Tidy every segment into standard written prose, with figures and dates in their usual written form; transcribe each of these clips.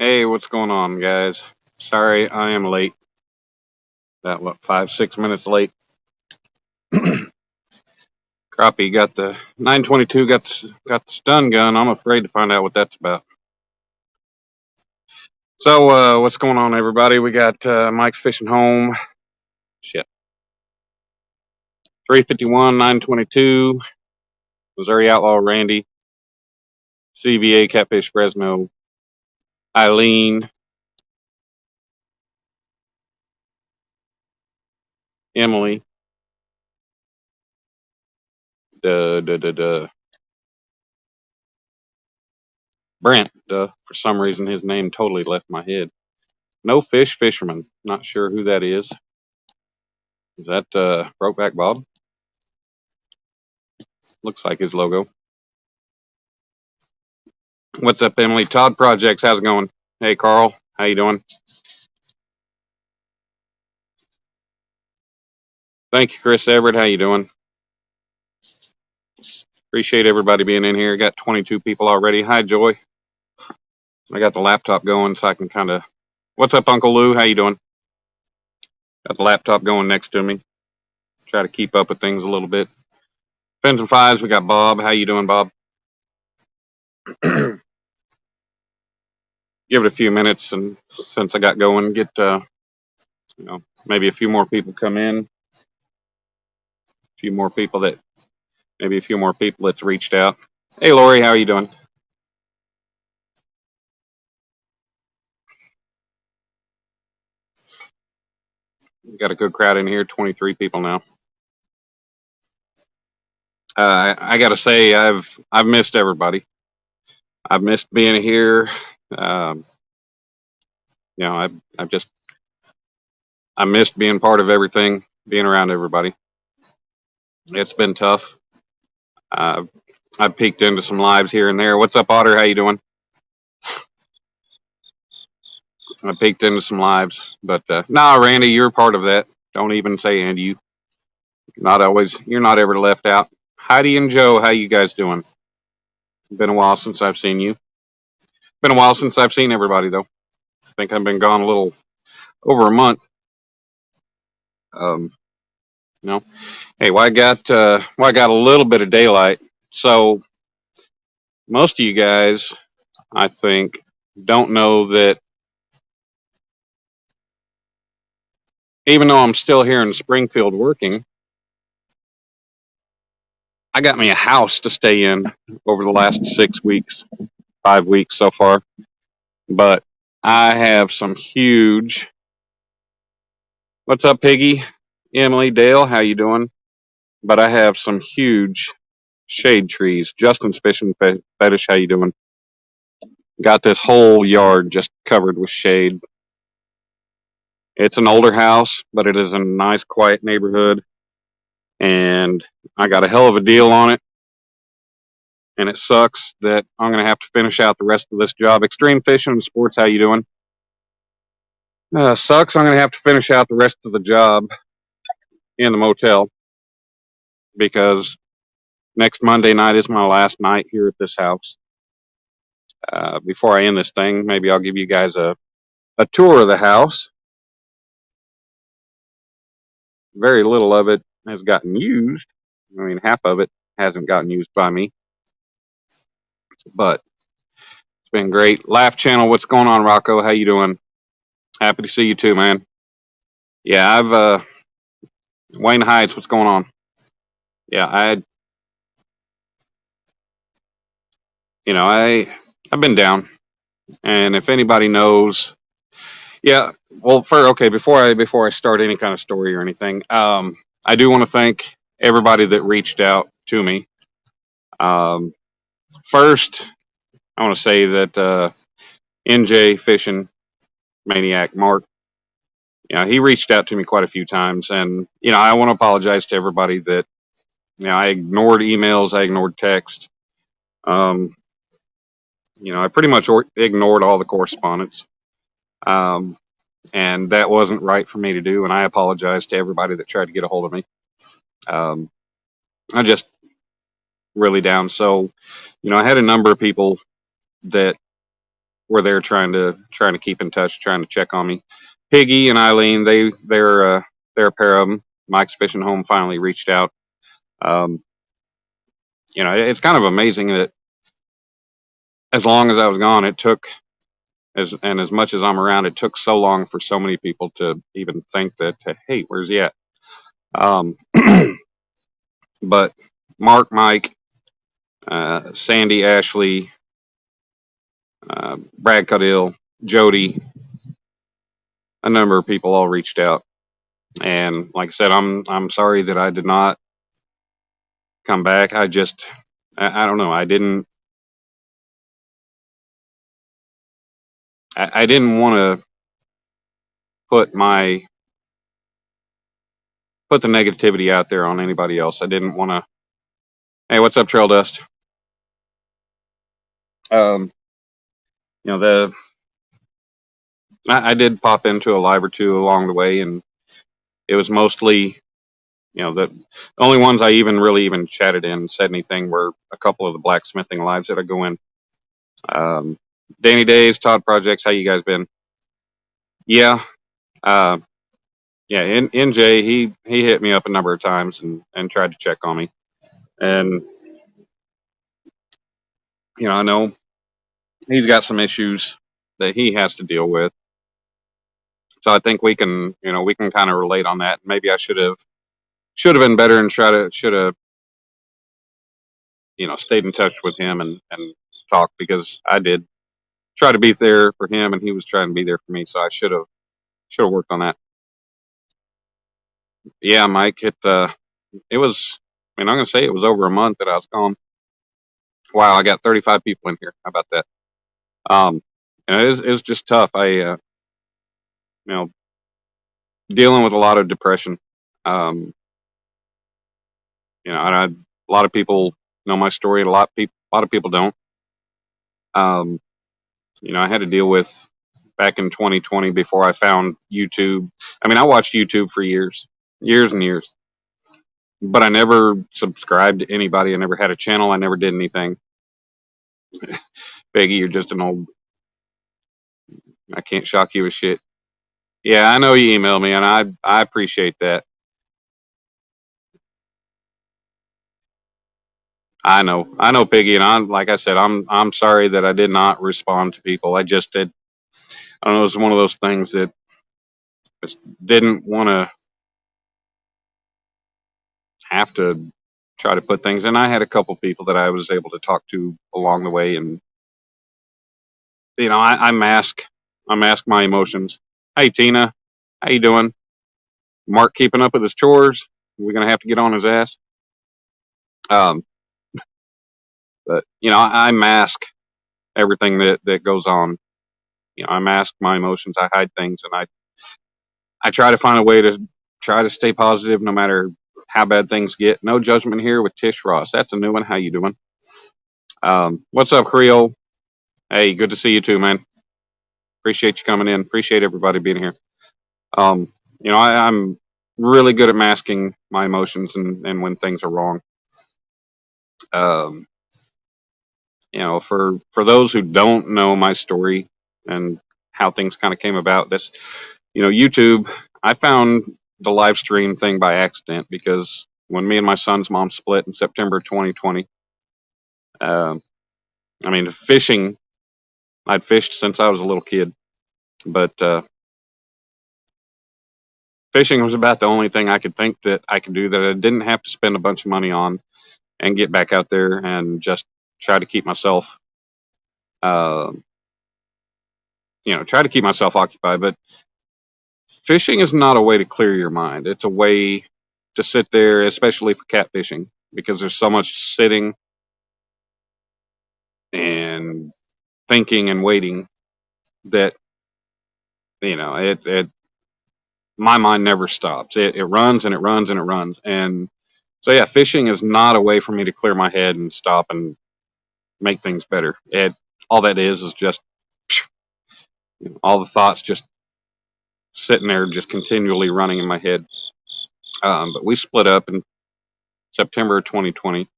Hey, what's going on, guys? Sorry, I am late. That what 5, 6 minutes late. Crappie got the 922. Got the stun gun. I'm afraid to find out what that's about. So, what's going on, everybody? We got Mike's fishing home. Shit. 351, 922. Missouri Outlaw Randy. CVA Catfish Fresno. Eileen. Emily. Duh. Brent. Duh. For some reason, his name totally left my head. No Fish Fisherman. Not sure who that is. Is that Brokeback Bob? Looks like his logo. What's up, Emily? Todd Projects, how's it going? Hey, Carl, how you doing? Thank you, Chris Everett. How you doing? Appreciate everybody being in here. Got 22 people already. Hi, Joy. I got the laptop going so I can kind of. What's up, Uncle Lou? How you doing? Got the laptop going next to me. Try to keep up with things a little bit. Fins and Fives. We got Bob. How you doing, Bob? Give it a few minutes, and since I got going, get maybe a few more people come in. A few more people that maybe a few more people that's reached out. Hey, Lori, how are you doing? Got a good crowd in here. 23 people now. I got to say, I've missed everybody. I've missed being here. Um, I've just I missed being part of everything, being around everybody. It's been tough. Uh, I've peeked into some lives here and there. What's up, Otter? How you doing? I peeked into some lives, but nah, Randy, you're part of that. Don't even say and you. Not always. You're not ever left out. Heidi and Joe, how you guys doing? It's been a while since I've seen you. Been a while since I've seen everybody though. I think I've been gone a little over a month. Um, no. Hey, well, I got a little bit of daylight. So most of you guys, I think, don't know that even though I'm still here in Springfield working, I got me a house to stay in over the last 6 weeks, 5 weeks so far. But I have some huge. What's up, Piggy? Emily, Dale, how you doing? But I have some huge shade trees. Justin's fishing fetish, how you doing? Got this whole yard just covered with shade. It's an older house, but it is in a nice, quiet neighborhood, and I got a hell of a deal on it. And it sucks that I'm gonna have to finish out the rest of this job. Extreme Fishing and Sports, how you doing? Sucks. I'm gonna have to finish out the rest of the job in the motel because next Monday night is my last night here at this house. Before I end this thing, maybe I'll give you guys a tour of the house. Very little of it has gotten used. I mean, half of it hasn't gotten used by me, but it's been great. Laugh Channel, what's going on, Rocco? How you doing? Happy to see you too, man. Yeah, Wayne Heights, what's going on? Yeah, I've been down, and if anybody knows, yeah. Well, before I start any kind of story or anything, I do want to thank everybody that reached out to me. Um, First, I want to say that NJ Fishing Maniac Mark, he reached out to me quite a few times, and I want to apologize to everybody that I ignored emails, I ignored text. Um, I pretty much ignored all the correspondence, um, and that wasn't right for me to do. And I apologize to everybody that tried to get a hold of me. Um, I just really down. So, I had a number of people that were there trying to keep in touch, trying to check on me. Piggy and Eileen, they're a pair of them. Mike's Fishing Home finally reached out. Um, it's kind of amazing that as long as I was gone, it took as much as I'm around, it took so long for so many people to even think that, hey, where's he at? Um, but Mark, Mike, Sandy, Ashley, Brad Caudill, Jody, a number of people all reached out. And like I said, I'm sorry that I did not come back. I don't know. I didn't want to put my put the negativity out there on anybody else. I didn't want to. Hey, what's up, Trail Dust? Um, the I did pop into a live or two along the way, and it was mostly, the only ones I even chatted in and said anything were a couple of the blacksmithing lives that I go in. Um, Danny Days, Todd Projects, how you guys been? Yeah, uh, yeah. NJ, he hit me up a number of times and tried to check on me, and I know he's got some issues that he has to deal with. So I think we can kind of relate on that. Maybe I should have been better and should have stayed in touch with him and talked, because I did try to be there for him and he was trying to be there for me. So I should have worked on that. Yeah, Mike, it was. I mean, I'm gonna say it was over a month that I was gone. Wow, I got 35 people in here. How about that? Um, and it was just tough. You know, dealing with a lot of depression. Um, a lot of people know my story. A lot of people don't. Um, I had to deal with back in 2020 before I found YouTube. I mean, I watched YouTube for years and years, but I never subscribed to anybody. I never had a channel. I never did anything. Peggy, you're just an old. I can't shock you with shit. Yeah, I know you emailed me, and I appreciate that. I know, Piggy, and like I said, I'm sorry that I did not respond to people. I just did. I don't know. It's one of those things that just didn't want to have to try to put things. And I had a couple people that I was able to talk to along the way, and I mask my emotions. Hey, Tina, how you doing? Mark keeping up with his chores? We're gonna have to get on his ass. Um, but I mask everything that goes on. I mask my emotions. I hide things, and I try to find a way to try to stay positive no matter how bad things get. No judgment here with Tish Ross. That's a new one. How you doing? What's up, Creole? Hey, good to see you too, man. Appreciate you coming in. Appreciate everybody being here. Um, I'm really good at masking my emotions and when things are wrong. Um, for those who don't know my story and how things kind of came about, YouTube, I found the live stream thing by accident, because when me and my son's mom split in September 2020, I mean, fishing, I'd fished since I was a little kid, but fishing was about the only thing I could think that I could do that I didn't have to spend a bunch of money on, and get back out there and just try to keep myself, uh, try to keep myself occupied. But fishing is not a way to clear your mind. It's a way to sit there, especially for catfishing, because there's so much sitting and thinking and waiting that it my mind never stops. It runs and it runs and it runs. And so yeah, fishing is not a way for me to clear my head and stop and make things better. It All that is just all the thoughts just sitting there, just continually running in my head. But we split up in September 2020.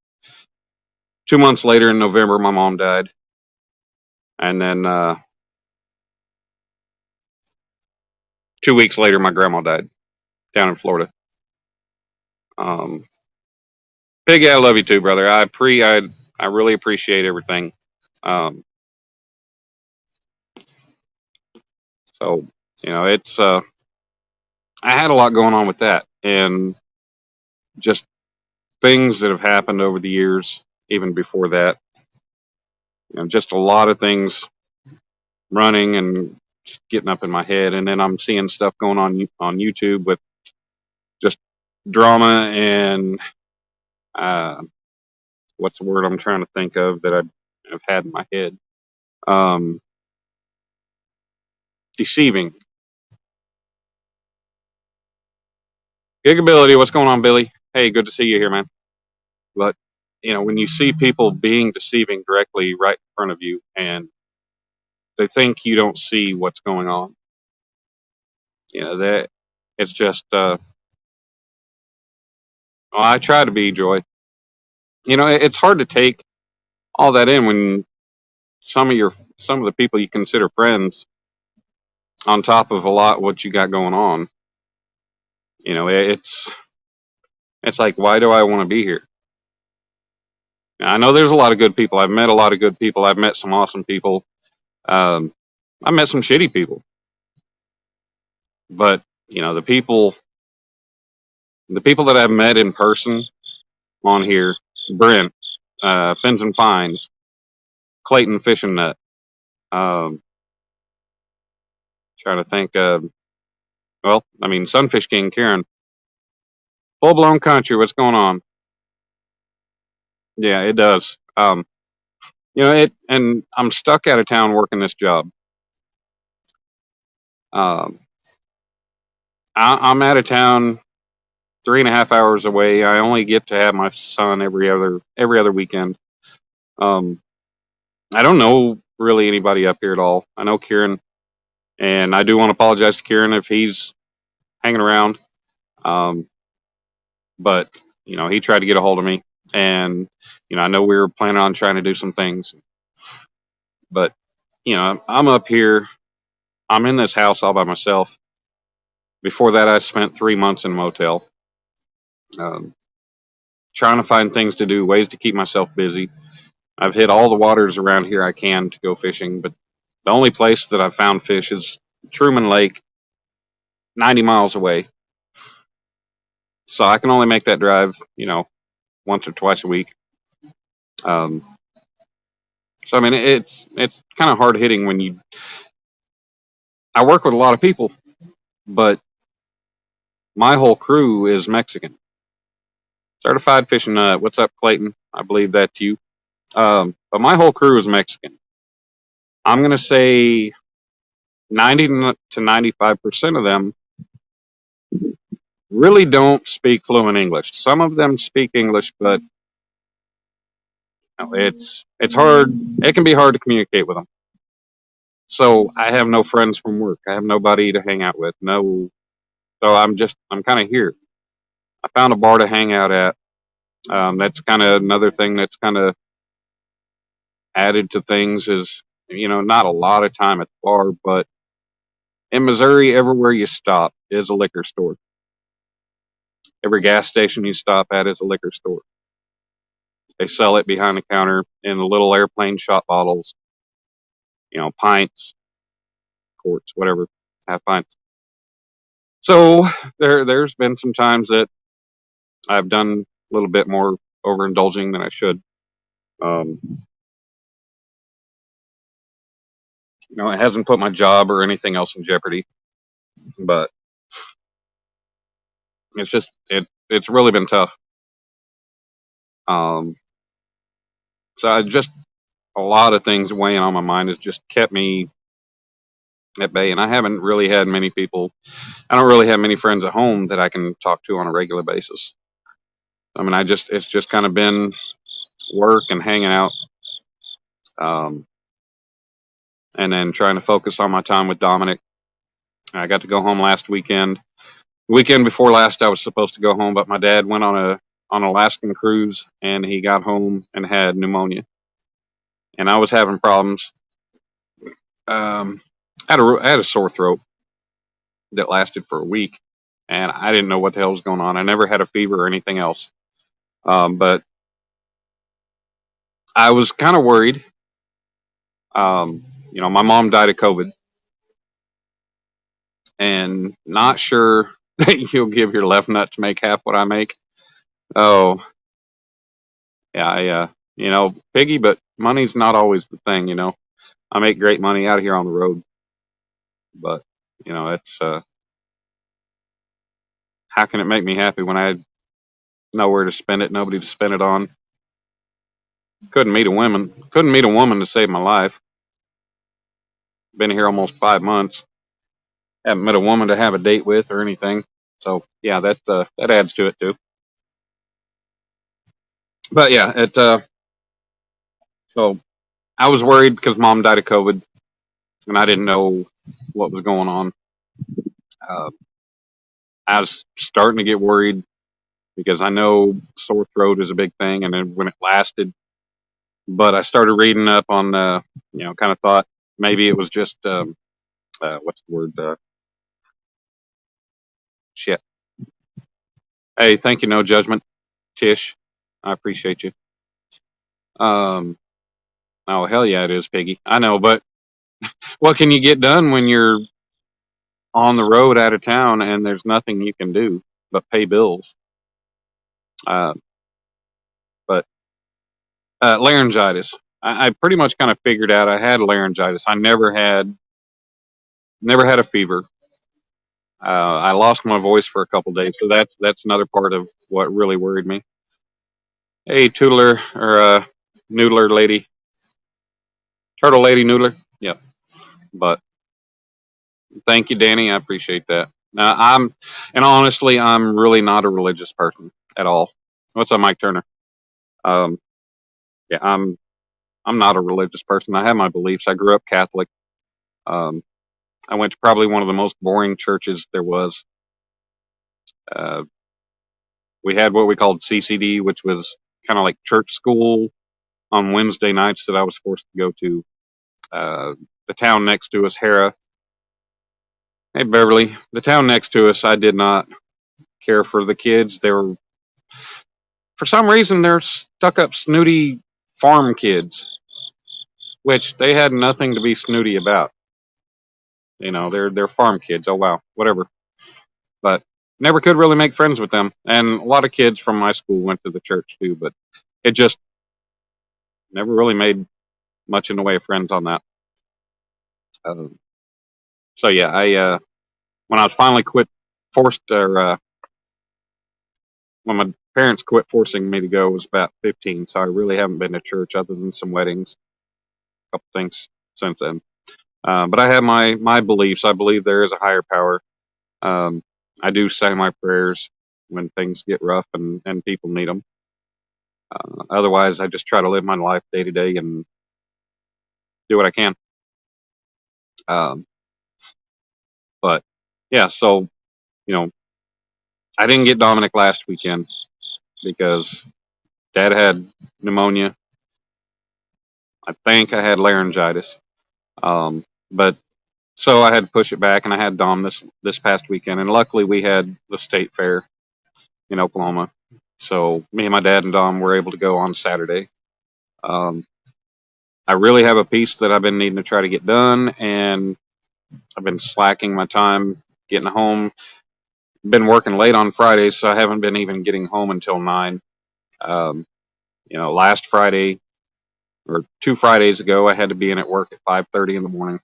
2 months later, in November, my mom died, and then 2 weeks later, my grandma died down in Florida. Um, Big, I love you too, brother. I really appreciate everything. Um, so it's I had a lot going on with that, and just things that have happened over the years, even before that. Just a lot of things running and getting up in my head, and then I'm seeing stuff going on YouTube with just drama and uh, what's the word I'm trying to think of that I've had in my head? Um, Deceiving. Gigability, what's going on, Billy? Hey, good to see you here, man. But when you see people being deceiving directly right in front of you, and they think you don't see what's going on, that it's just. Well, I try to be Joy. It's hard to take all that in when some of the people you consider friends, on top of a lot what you got going on. It's like, why do I want to be here? Now, I know there's a lot of good people. I've met a lot of good people. I've met some awesome people. Um, I met some shitty people, but the people that I've met in person on here, Brent, Fins and Fines, Clayton Fishing Nut. Um, Trying to think. Well, I mean, Sunfish King, Karen, full blown country. What's going on? Yeah, it does. And I'm stuck out of town working this job. Um, I'm out of town 3.5 hours away. I only get to have my son every other weekend. Um, I don't know really anybody up here at all. I know Kieran, and I do want to apologize to Kieran if he's hanging around. Um, but he tried to get a hold of me, and I know we were planning on trying to do some things, but I'm up here. I'm in this house all by myself. Before that, I spent 3 months in a motel, um, trying to find things to do, ways to keep myself busy. I've hit all the waters around here I can to go fishing, but the only place that I've found fish is Truman Lake, 90 miles away. So I can only make that drive, once or twice a week. Um, so I mean, it's kind of hard hitting when I work with a lot of people, but my whole crew is Mexican. Certified fishing nut. What's up, Clayton? I believe that's you. But my whole crew is Mexican. I'm gonna say 90 to 95% of them really don't speak fluent English. Some of them speak English, but it's hard. It can be hard to communicate with them. So I have no friends from work. I have nobody to hang out with. No, so I'm kind of here. I found a bar to hang out at. That's kind of another thing that's kind of added to things is not a lot of time at the bar, but in Missouri, everywhere you stop is a liquor store. Every gas station you stop at is a liquor store. They sell it behind the counter in the little airplane shot bottles, pints, quarts, whatever, half pints. So there's been some times that I've done a little bit more overindulging than I should. Um, it hasn't put my job or anything else in jeopardy, but it's really been tough. Um, so I just a lot of things weighing on my mind has just kept me at bay, and I haven't really had many people. I don't really have many friends at home that I can talk to on a regular basis. I mean, it's just kind of been work and hanging out, um, and then trying to focus on my time with Dominic. I got to go home last weekend. The weekend before last, I was supposed to go home, but my dad went on an Alaskan cruise, and he got home and had pneumonia, and I was having problems. I had a sore throat, that lasted for a week, and I didn't know what the hell was going on. I never had a fever or anything else, but I was kind of worried. My mom died of COVID, and not sure that you'll give your left nut to make half what I make. Oh, yeah, piggy, but money's not always the thing. I make great money out here on the road, but it's how can it make me happy when I had nowhere to spend it, nobody to spend it on? Couldn't meet a woman to save my life. Been here almost 5 months. Haven't met a woman to have a date with or anything. So yeah, that adds to it too. But yeah, so I was worried because mom died of COVID, and I didn't know what was going on. Uh, I was starting to get worried because I know sore throat is a big thing, and then when it lasted. But I started reading up on, kind of thought maybe it was just what's the word? Shit. Hey, thank you. No judgment, Tish. I appreciate you. Um, oh hell yeah, it is, Piggy. I know, but what can you get done when you're on the road out of town and there's nothing you can do but pay bills? Uh, but laryngitis. I pretty much kind of figured out I had laryngitis. I never had a fever. I lost my voice for a couple days, so that's another part of what really worried me. Hey, Toodler or Noodler lady, Turtle lady Noodler. Yep. But thank you, Danny. I appreciate that. Now and honestly, I'm really not a religious person at all. What's up, Mike Turner? Um, yeah, I'm not a religious person. I have my beliefs. I grew up Catholic. Um, I went to probably one of the most boring churches there was. Uh, we had what we called CCD, which was kind of like church school on Wednesday nights that I was forced to go to. Uh, the town next to us, Hera. Hey, Beverly. The town next to us, I did not care for the kids. They were, for some reason, they're stuck up, snooty farm kids, which they had nothing to be snooty about. They're farm kids. Oh wow, whatever. But never could really make friends with them. And a lot of kids from my school went to the church too, but it just never really made much in the way of friends on that. Um, so yeah, I when I was finally forced, or when my parents quit forcing me to go, it was about 15. So I really haven't been to church other than some weddings, a couple things since then. But I have my beliefs. I believe there is a higher power. Um, I do say my prayers when things get rough and people need them. Otherwise, I just try to live my life day to day and do what I can. Um, but yeah, so you know, I didn't get Dominic last weekend because Dad had pneumonia. I think I had laryngitis. But so I had to push it back, and I had Dom this past weekend, and luckily we had the state fair in Oklahoma. So me and my dad and Dom were able to go on Saturday. Um, I really have a piece that I've been needing to try to get done, and I've been slacking my time getting home. Been working late on Fridays, so I haven't been even getting home until 9. Um, last Friday or 2 Fridays ago, I had to be in at work at 5:30 in the morning,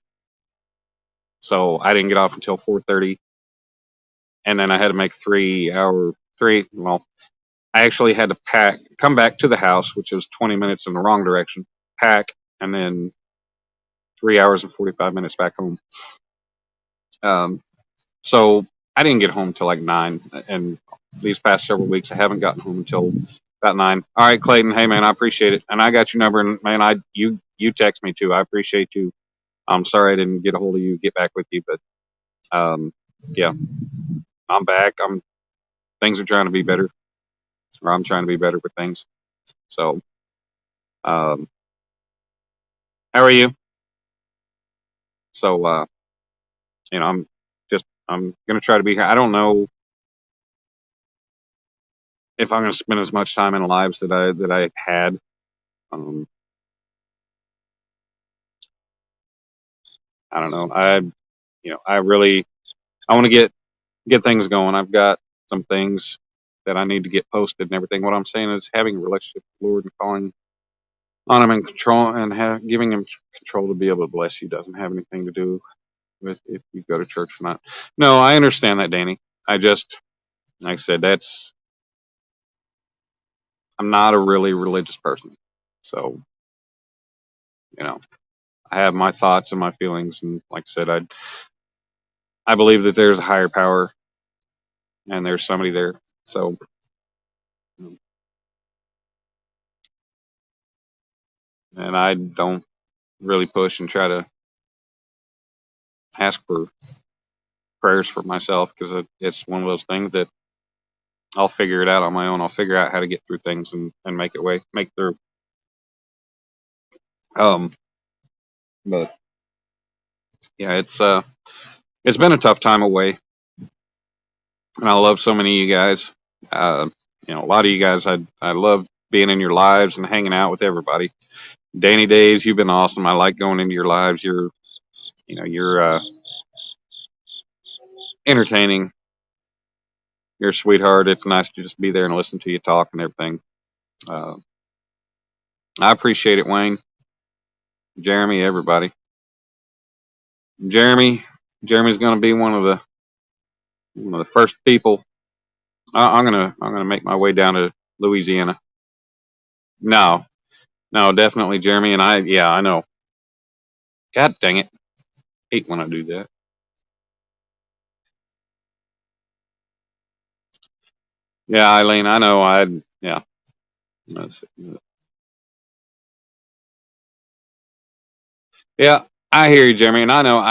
so I didn't get off until 4:30, and then I had to make 3 hour three. Well, I actually had to come back to the house, which was 20 minutes in the wrong direction, pack, and then 3 hours and 45 minutes back home. Um, so I didn't get home till like 9, and these past several weeks I haven't gotten home until about 9. All right, Clayton. Hey man, I appreciate it, and I got your number, and man, you text me too. I appreciate you. I'm sorry I didn't get a hold of you, get back with you, but yeah, I'm back. Things are trying to be better, or I'm trying to be better with things. So, um, how are you? So, I'm just I'm gonna try to be here. I don't know if I'm gonna spend as much time in lives that I had. Um, I don't know. I really I want to get things going. I've got some things that I need to get posted and everything. What I'm saying is having a relationship with the Lord and calling on Him and control and giving Him control to be able to bless you doesn't have anything to do with if you go to church or not. No, I understand that, Danny. I just, like I said, I'm not a really religious person. So, you know, I have my thoughts and my feelings. And like I said, I believe that there's a higher power and there's somebody there. So, and I don't really push and try to ask for prayers for myself because it's one of those things that I'll figure it out on my own. I'll figure out how to get through things and make through. Um, but yeah, it's been a tough time away, and I love so many of you guys. Uh, a lot of you guys, I love being in your lives and hanging out with everybody. Danny Days, you've been awesome. I like going into your lives. You're entertaining. You're a sweetheart. It's nice to just be there and listen to you talk and everything. Uh, I appreciate it, Wayne, Jeremy, everybody. Jeremy, Jeremy's going to be one of the first people. I'm gonna make my way down to Louisiana. No, no, definitely Jeremy and I. Yeah, I know. God dang it, hate when I do that. Yeah, Eileen, I know. Yeah. That's- Yeah, I hear you, Jeremy, and I know.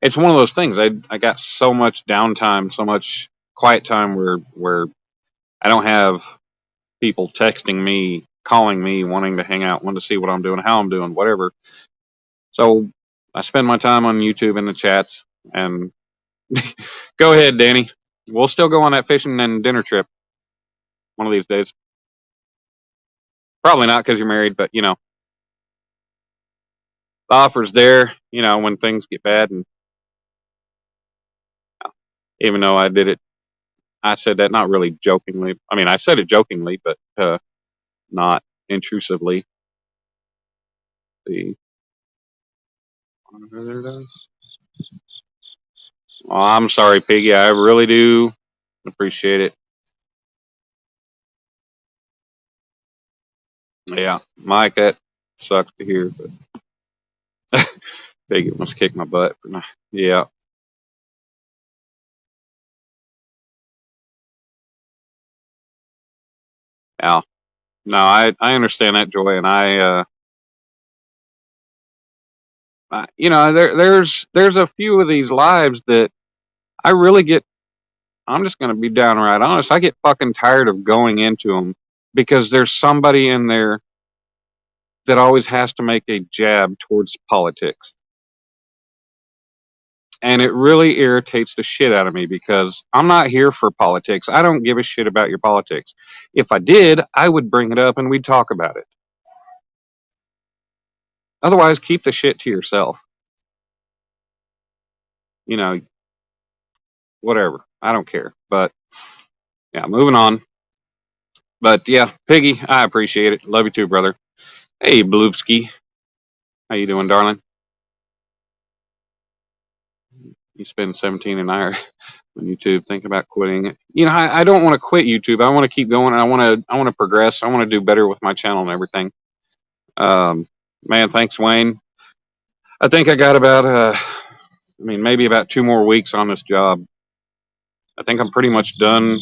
It's one of those things. I got so much downtime, so much quiet time where I don't have people texting me, calling me, wanting to hang out, wanting to see what I'm doing, how I'm doing, whatever. So I spend my time on YouTube in the chats. And go ahead, Danny. We'll still go on that fishing and dinner trip one of these days. Probably not because you're married, but the offer's there. When things get bad, and even though I said that not really jokingly. I mean, I said it jokingly, but not intrusively. The Oh, I'm sorry, Piggy. I really do appreciate it. Yeah, Mike, that sucks to hear, but Piggy must kick my butt. Yeah, yeah. No, I understand that, Joy, and there's a few of these lives that I really get. I'm just gonna be downright honest. I get fucking tired of going into them because there's somebody in there that always has to make a jab towards politics. And it really irritates the shit out of me because I'm not here for politics. I don't give a shit about your politics. If I did, I would bring it up and we'd talk about it. Otherwise, keep the shit to yourself. You know, whatever. I don't care. But yeah, moving on. But yeah, Piggy, I appreciate it. Love you too, brother. Hey, Bloopski. How you doing, darling? You spend 17 an hour on YouTube. Think about quitting. I don't want to quit YouTube. I want to keep going. I want to progress. I want to do better with my channel and everything. Um, Man, thanks, Wayne. I think I got about maybe about 2 more weeks on this job. I think I'm pretty much done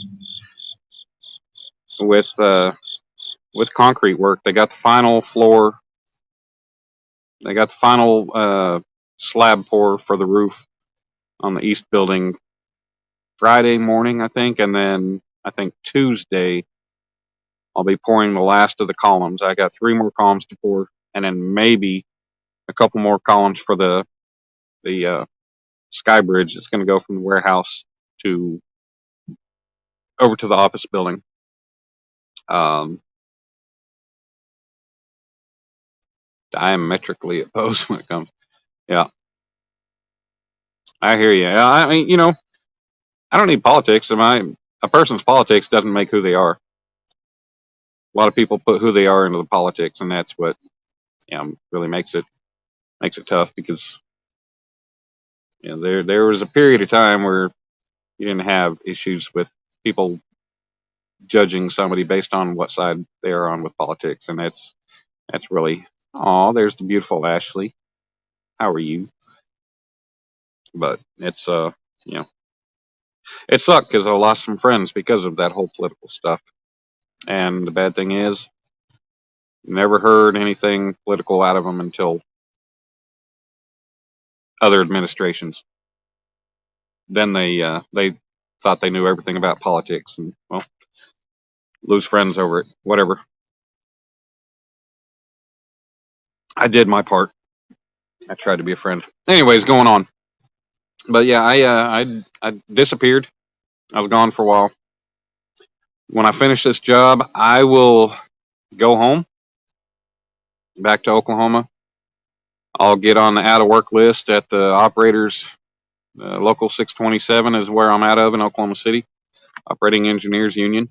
with concrete work. They got the final floor. They got the final slab pour for the roof on the east building Friday morning, I think, and then I think Tuesday I'll be pouring the last of the columns. I got 3 more columns to pour, and then maybe a couple more columns for the Sky Bridge that's going to go from the warehouse to over to the office building. Um, Diametrically opposed when it comes. Yeah, I hear you. I mean, I don't need politics. A person's politics doesn't make who they are. A lot of people put who they are into the politics, and that's what really makes it tough because there was a period of time where you didn't have issues with people judging somebody based on what side they are on with politics, and that's really. Oh, there's the beautiful Ashley. How are you? But it's you know it sucked because I lost some friends because of that whole political stuff. And the bad thing is, never heard anything political out of them until other administrations. Then they thought they knew everything about politics, and well, lose friends over it. Whatever. I did my part. I tried to be a friend. Anyways, going on. But yeah, I disappeared. I was gone for a while. When I finish this job, I will go home back to Oklahoma. I'll get on the out of work list at the operators. Local 627 is where I'm out of in Oklahoma City, Operating Engineers Union.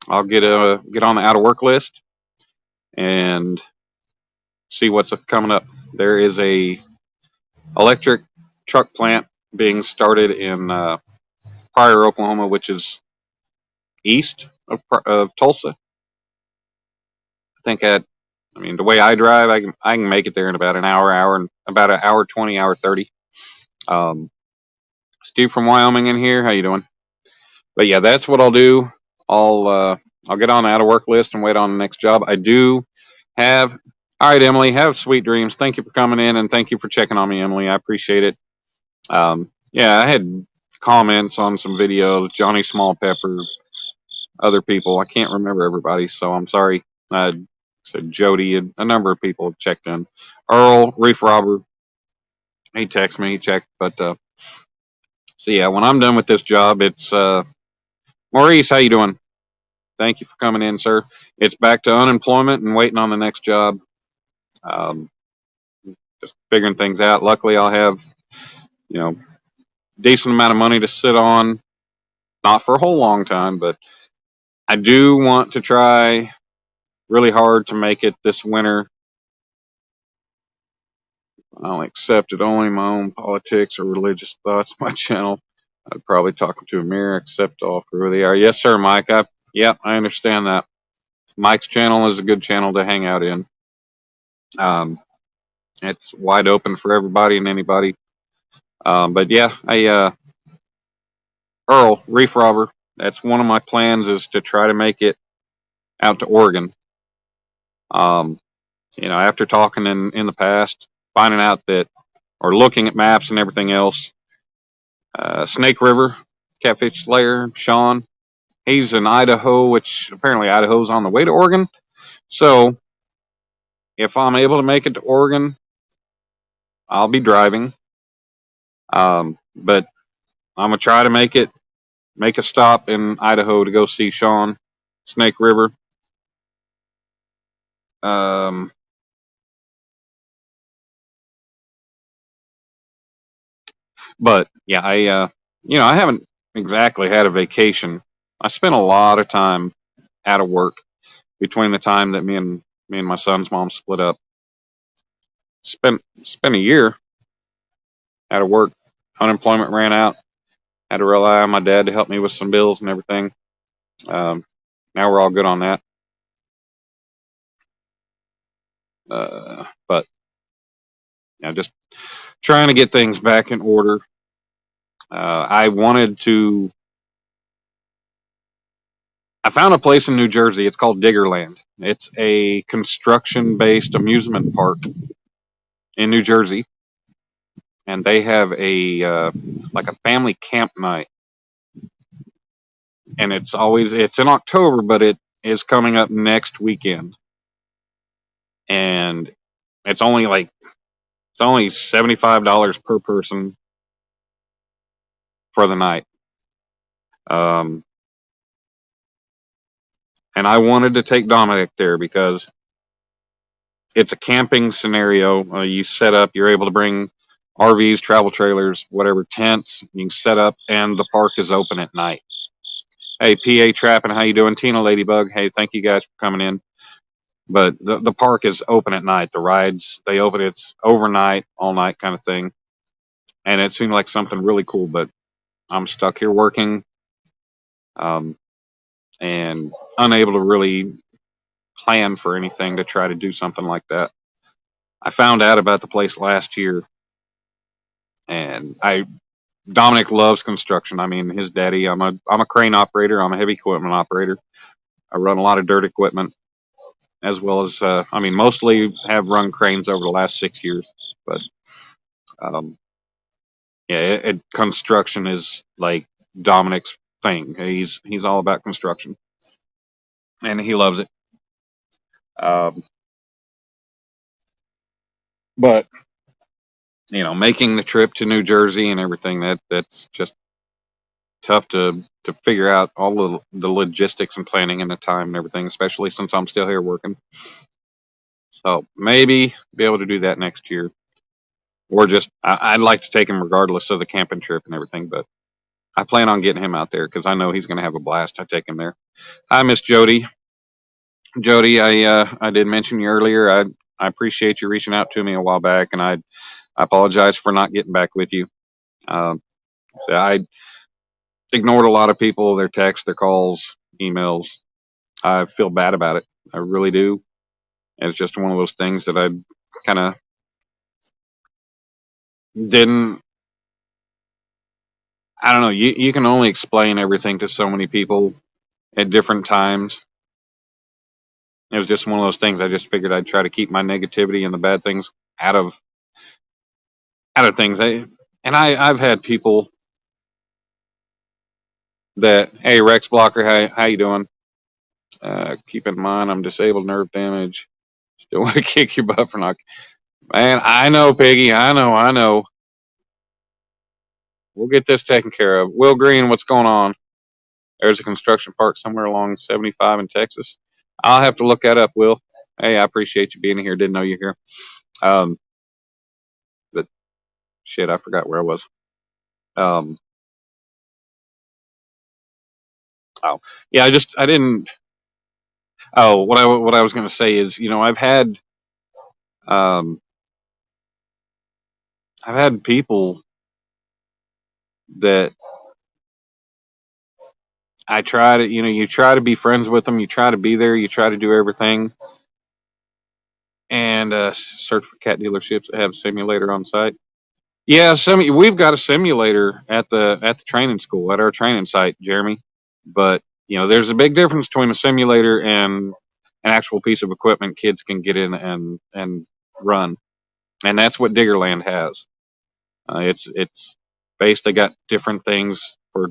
I'll get on the out of work list and see what's coming up. There is a electric truck plant being started in Pryor, Oklahoma, which is east of Tulsa. I mean, the way I drive, I can make it there in about an and about an hour 20, hour 30. Steve from Wyoming in here. How you doing? But yeah, that's what I'll do. I'll get on the out of work list and wait on the next job. I do have. All right, Emily. Have sweet dreams. Thank you for coming in and thank you for checking on me, Emily. I appreciate it. Yeah, I had comments on some videos. Johnny Small Pepper, other people. I can't remember everybody, so I'm sorry. I said Jody, and a number of people have checked in. Earl, Reef Robber, he texted me, he checked. But so yeah, when I'm done with this job, it's Maurice. How you doing? Thank you for coming in, sir. It's back to unemployment and waiting on the next job. Um, just figuring things out. Luckily, I'll have you know decent amount of money to sit on. Not for a whole long time, but I do want to try really hard to make it this winter. I'll accept it only my own politics or religious thoughts. My channel, I'd probably talk to a mirror, accept all for who they are. Yes, sir, Mike. I understand that. Mike's channel is a good channel to hang out in. It's wide open for everybody and anybody. But yeah, Earl, Reef Robber, that's one of my plans is to try to make it out to Oregon. After talking in the past, finding out that, or looking at maps and everything else, Snake River, Catfish Slayer, Sean, he's in Idaho, which apparently Idaho's on the way to Oregon. So if I'm able to make it to Oregon, I'll be driving. But I'm gonna try to make a stop in Idaho to go see Sean, Snake River. But yeah, I haven't exactly had a vacation. I spent a lot of time out of work between the time that me and my son's mom split up. Spent a year out of work. Unemployment ran out. Had to rely on my dad to help me with some bills and everything. Now we're all good on that. But yeah, just trying to get things back in order. I found a place in New Jersey. It's called Diggerland. It's a construction-based amusement park in New Jersey, and they have a like a family camp night. And it's in October, but it is coming up next weekend, and it's only $75 per person. for the night. Um, and I wanted to take Dominic there because it's a camping scenario. You set up, you're able to bring RVs, travel trailers, whatever, tents. You can set up, and the park is open at night. Hey, PA Trapping, how you doing? Tina Ladybug, hey, thank you guys for coming in. But the park is open at night. The rides, they open, it's overnight, all night kind of thing. And it seemed like something really cool, but I'm stuck here working, um, and unable to really plan for anything to try to do something like that. I found out about the place last year, and Dominic loves construction. I mean, his daddy. I'm a crane operator. I'm a heavy equipment operator. I run a lot of dirt equipment, as well as I mean, mostly have run cranes over the last 6 years. But um, yeah, construction is like Dominic's thing. He's all about construction, and he loves it. Um, but making the trip to New Jersey and everything, that's just tough to figure out all the logistics and planning and the time and everything, especially since I'm still here working. So maybe be able to do that next year, or just I'd like to take him regardless of the camping trip and everything. But I plan on getting him out there because I know he's going to have a blast. I take him there. Hi, Miss Jody. Jody, I did mention you earlier. I appreciate you reaching out to me a while back, and I apologize for not getting back with you. Um, so I ignored a lot of people, their texts, their calls, emails. I feel bad about it. I really do. It's just one of those things that I kind of didn't. I don't know. You can only explain everything to so many people at different times. It was just one of those things. I just figured I'd try to keep my negativity and the bad things out of things. I've had people that, hey, Rex Blocker, how you doing? Keep in mind I'm disabled, nerve damage. Still want to kick your butt for not. Man, I know, Piggy. I know. We'll get this taken care of. Will Green, what's going on? There's a construction park somewhere along 75 in Texas. I'll have to look that up, Will. Hey, I appreciate you being here. Didn't know you're here. Um, but shit, I forgot where I was. Um, oh, yeah, I didn't. Oh, what I was going to say is, um, I've had people that I try to, you try to be friends with them, you try to be there, you try to do everything, and search for cat dealerships that have a simulator on site. Yeah, we've got a simulator at the training school at our training site, Jeremy. But there's a big difference between a simulator and an actual piece of equipment kids can get in and run, and that's what Diggerland has. It's based. They got different things for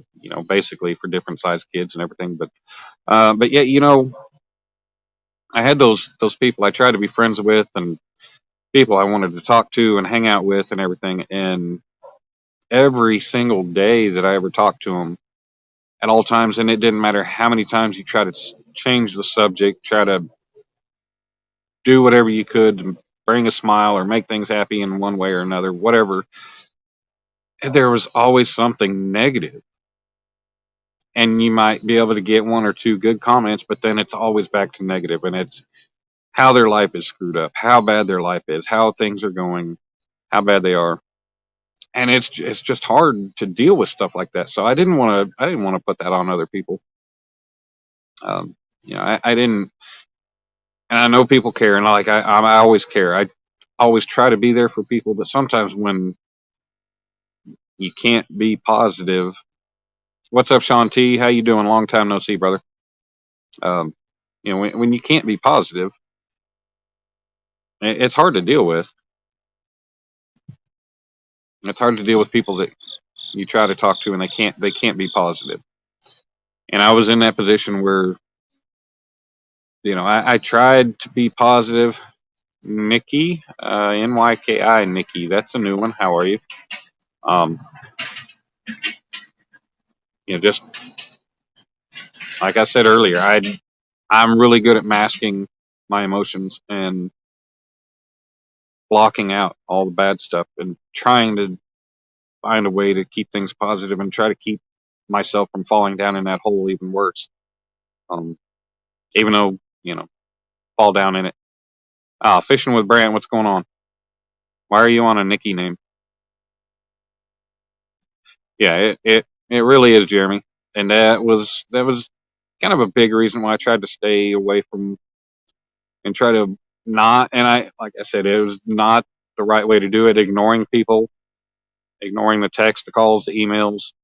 basically for different size kids and everything. But yeah, I had those people I tried to be friends with and people I wanted to talk to and hang out with and everything. And every single day that I ever talked to them at all times, and it didn't matter how many times you try to change the subject, try to do whatever you could to bring a smile or make things happy in one way or another, whatever, there was always something negative. And you might be able to get one or two good comments, but then it's always back to negative, and it's how their life is screwed up, how bad their life is, how things are going, how bad they are. And it's just hard to deal with stuff like that. So I didn't want to put that on other people. Um, I didn't, and I know people care, and I always care. I always try to be there for people, but sometimes when you can't be positive. What's up, Sean T? How you doing? Long time no see, brother. Um, when you can't be positive, it's hard to deal with. It's hard to deal with people that you try to talk to and they can't be positive. And I was in that position where I tried to be positive. Nikki, NYKI Nikki, that's a new one. How are you? Um, just like I said earlier, I'm really good at masking my emotions and blocking out all the bad stuff and trying to find a way to keep things positive and try to keep myself from falling down in that hole even worse. Um, even though, fall down in it. Fishing with Brant, what's going on? Why are you on a Nikki name? Yeah, it really is, Jeremy. And that was kind of a big reason why I tried to stay away from and try to not, and I, like I said, it was not the right way to do it, ignoring people, ignoring the text, the calls, the emails.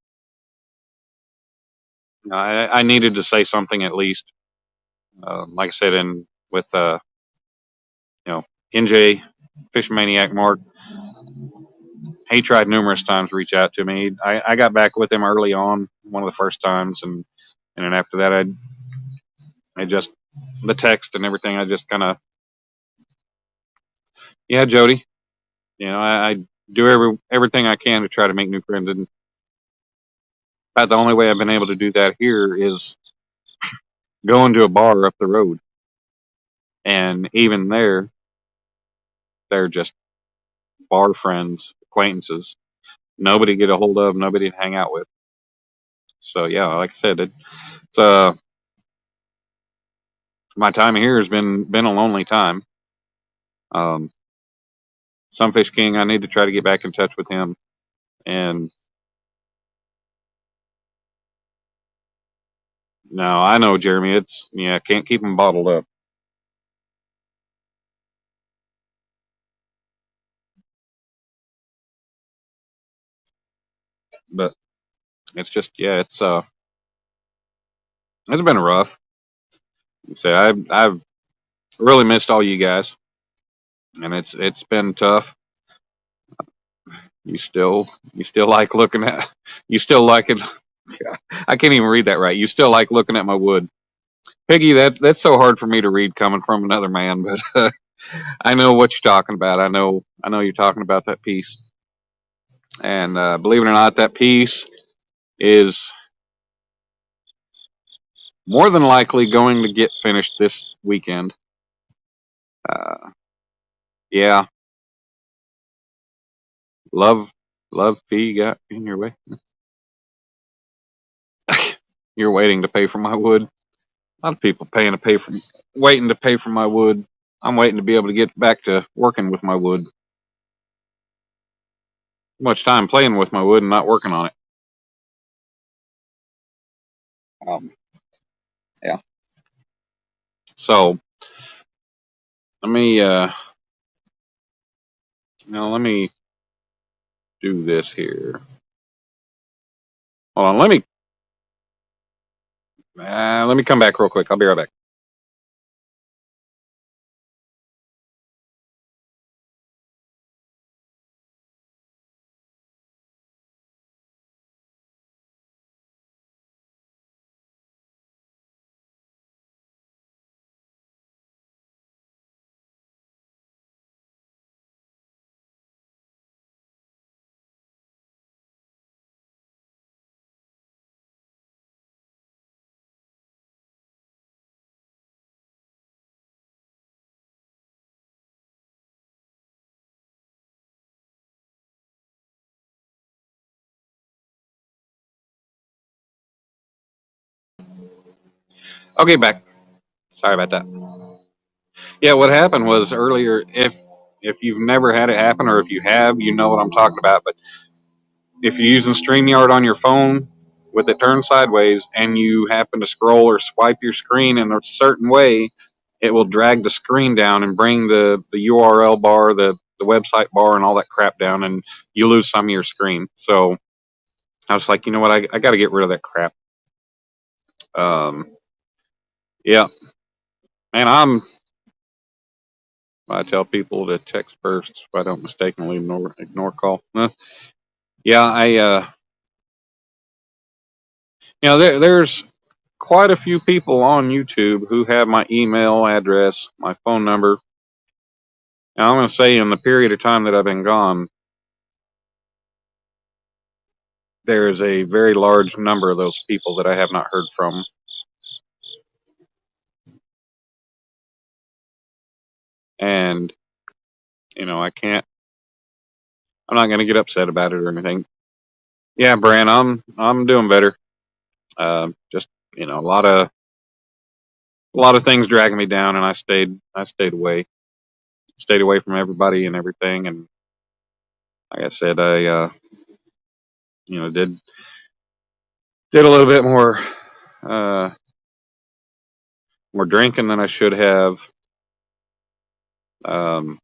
I needed to say something at least. Like I said, in with you know NJ Fish Maniac Mark, he tried numerous times to reach out to me. I got back with him early on, one of the first times, and then after that, I just the text and everything. I just kind of, yeah, Jody. I do everything I can to try to make new friends, and about the only way I've been able to do that here is going to a bar up the road, and even there, they're just bar friends, acquaintances. Nobody to get a hold of, nobody to hang out with. So yeah, like I said, it's my time here has been a lonely time. Um, Sunfish King, I need to try to get back in touch with him, and no, I know Jeremy. It's yeah, can't keep him bottled up, but it's just yeah, it's been rough. So I've really missed all you guys, and it's been tough. You still like looking at you still like it. I can't even read that right. You still like looking at my wood, Piggy. That's so hard for me to read coming from another man, but I know what you're talking about. I know you're talking about that piece, and believe it or not, that piece is more than likely going to get finished this weekend. Uh, yeah, love, love fee got in your way. You're waiting to pay for my wood. A lot of people waiting to pay for my wood. I'm waiting to be able to get back to working with my wood. Too much time playing with my wood and not working on it. Um, yeah. So let me let me do this here. Hold on. Let me come back real quick. I'll be right back. Okay, back. Sorry about that. Yeah, what happened was earlier. If you've never had it happen, or if you have, you know what I'm talking about. But if you're using StreamYard on your phone with it turned sideways, and you happen to scroll or swipe your screen in a certain way, it will drag the screen down and bring the URL bar, the website bar, and all that crap down, and you lose some of your screen. So I was like, you know what, I got to get rid of that crap. Um, yeah, and I tell people to text first if I don't mistakenly ignore call. Yeah, there's quite a few people on YouTube who have my email address, my phone number. And I'm going to say in the period of time that I've been gone, there is a very large number of those people that I have not heard from. And, I'm not going to get upset about it or anything. Yeah, Bran, I'm doing better. Just, a lot of things dragging me down, and I stayed away from everybody and everything. And like I said, I, did a little bit uh, more drinking than I should have. Um,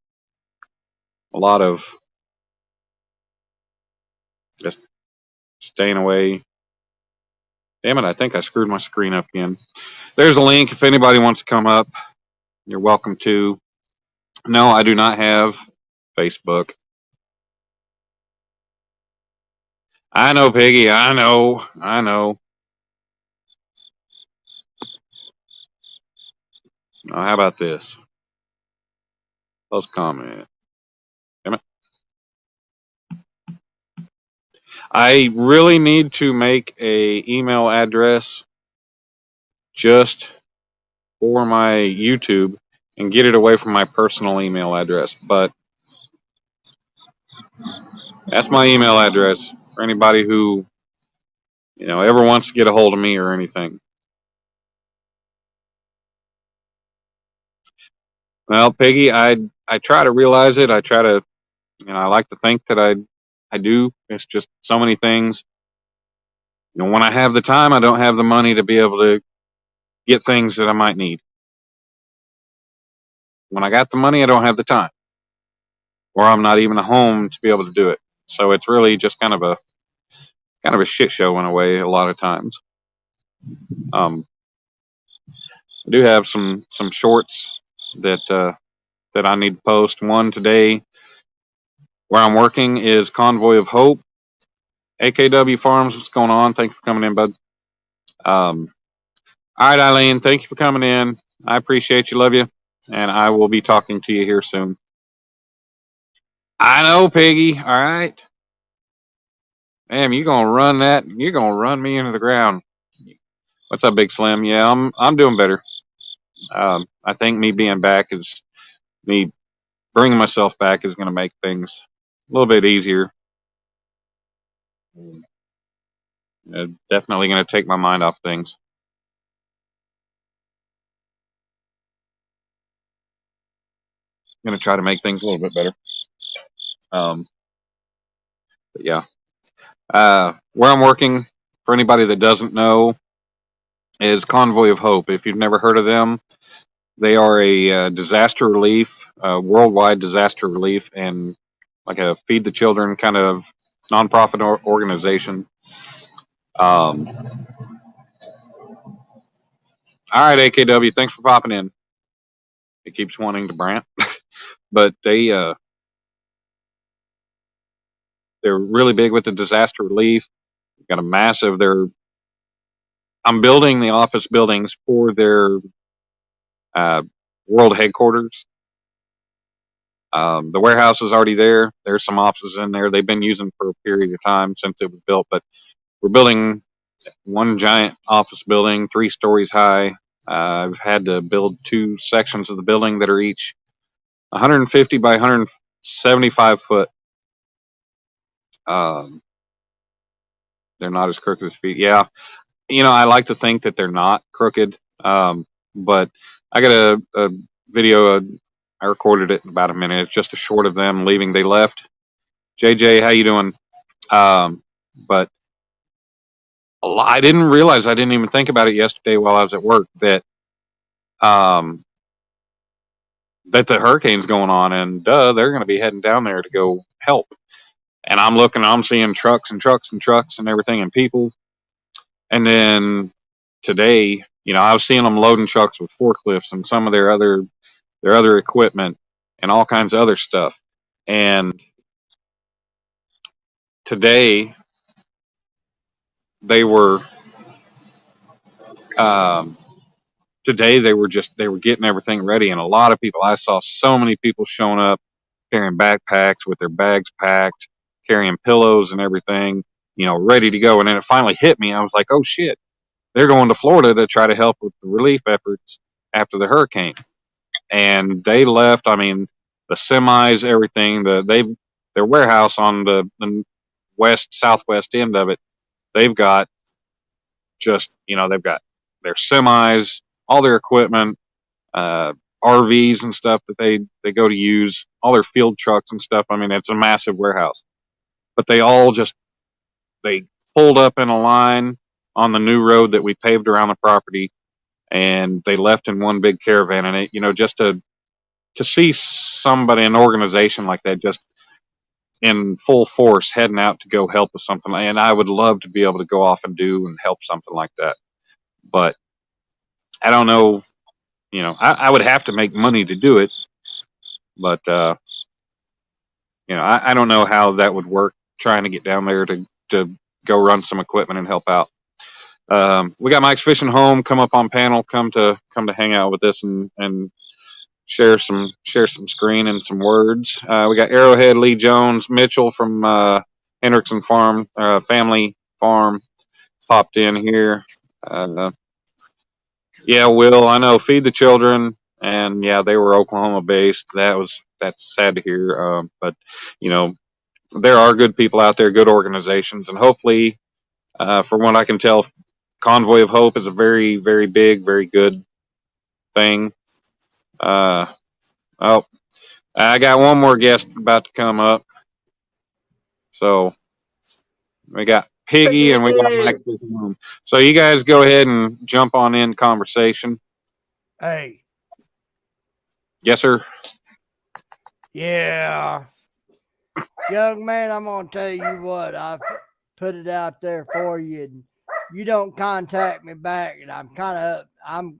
a lot of just staying away. Damn it, I think I screwed my screen up again. There's a link if anybody wants to come up. You're welcome to. No, I do not have Facebook. I know, Piggy. I know. I know. Oh, how about this? Post comment. Damn it. I really need to make a email address just for my YouTube and get it away from my personal email address. But that's my email address for anybody who, ever wants to get a hold of me or anything. Well, Piggy, I try to realize it. I try to, I like to think that I do. It's just so many things. When I have the time, I don't have the money to be able to get things that I might need. When I got the money, I don't have the time, or I'm not even home to be able to do it. So it's really just kind of a shit show in a way. A lot of times, um, I do have some shorts that I need to post. One today, where I'm working, is Convoy of Hope. AKW Farms, what's going on? Thanks for coming in, bud. Um, all right, Eileen, thank you for coming in. I appreciate you, love you, and I will be talking to you here soon. I know, Piggy. All right. Damn, you gonna run that? You're gonna run me into the ground. What's up, Big Slim? Yeah, I'm doing better. I think me being back is me bringing myself back is gonna make things a little bit easier. Definitely gonna take my mind off things. Gonna try to make things a little bit better. Um, but yeah, where I'm working, for anybody that doesn't know, is Convoy of Hope. If you've never heard of them, they are a disaster relief, worldwide disaster relief, and like a feed the children kind of nonprofit organization. Um, all right, AKW, thanks for popping in. It keeps wanting to brand, but they're really big with the disaster relief. Got a massive. I'm building the office buildings for their uh, world headquarters. The warehouse is already there. There's some offices in there they've been using for a period of time since it was built, but we're building one giant office building, 3 stories high. I've had to build 2 sections of the building that are each 150 by 175 foot. Um, they're not as crooked as feet. Yeah, I like to think that they're not crooked. But I got a video. I recorded it in about a minute. It's just a short of them leaving. They left. JJ, how you doing? But I didn't realize. I didn't even think about it yesterday while I was at work um, that the hurricane's going on, and they're going to be heading down there to go help. And I'm seeing trucks and trucks and trucks and everything and people. And then today, I was seeing them loading trucks with forklifts and some of their other equipment and all kinds of other stuff. And today they were um, they were getting everything ready, and a lot of people. I saw so many people showing up carrying backpacks with their bags packed, carrying pillows and everything. ready to go. And then it finally hit me. I was like, oh shit, they're going to Florida to try to help with the relief efforts after the hurricane. And they left. I mean, the semis, everything. Their warehouse on the southwest end of it. They've got they've got their semis, all their equipment, RVs and stuff that they go to use, all their field trucks and stuff. I mean, it's a massive warehouse. But they pulled up in a line on the new road that we paved around the property, and they left in one big caravan. And it, just to see somebody, an organization like that, just in full force heading out to go help with something. And I would love to be able to go off and do and help something like that. But I don't know, I would have to make money to do it. But, I don't know how that would work, trying to get down there to go run some equipment and help out. We got Mike's Fishing Home come up on panel, come to hang out with us and share some screen and some words. We got Arrowhead, Lee Jones, Mitchell from Hendrickson Farm, Family Farm, popped in here. Yeah, Will, I know, Feed the Children, and yeah, they were Oklahoma based. That's sad to hear, but there are good people out there, good organizations, and hopefully, from what I can tell, Convoy of Hope is a very, very big, very good thing. I got one more guest about to come up. So we got Piggy and we got Mike. So you guys go ahead and jump on in conversation. Hey. Yes, sir. Yeah. Young man, I'm going to tell you what. I've put it out there for you. And you don't contact me back. And I'm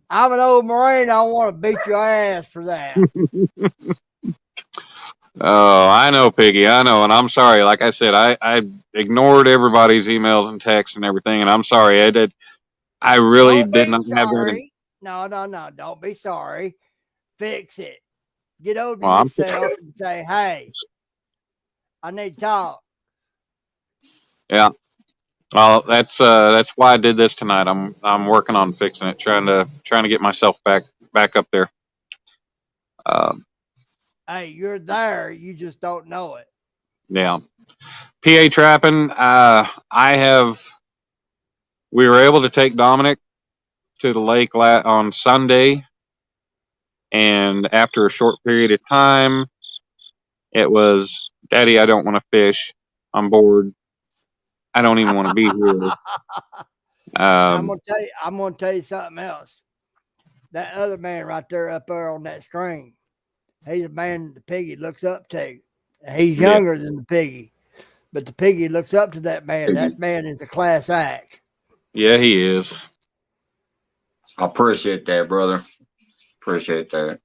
an old Marine. I want to beat your ass for that. Oh, I know, Piggy. I know. And I'm sorry. Like I said, I ignored everybody's emails and texts and everything. And I'm sorry. I really did not have that. No. Don't be sorry. Fix it. Get over yourself and say, hey, I need to talk. Yeah. Well, that's why I did this tonight. I'm working on fixing it, trying to get myself back up there. Hey, you're there. You just don't know it. Yeah. PA trapping. We were able to take Dominic to the lake on Sunday, and after a short period of time, it was, Daddy, I don't want to fish. I'm bored. I don't even want to be here. I'm gonna tell you something else. That other man right there up there on that screen, he's a man the Piggy looks up to. He's younger than the Piggy, but the Piggy looks up to that man. That man is a class act. Yeah, he is. I appreciate that, brother. Appreciate that.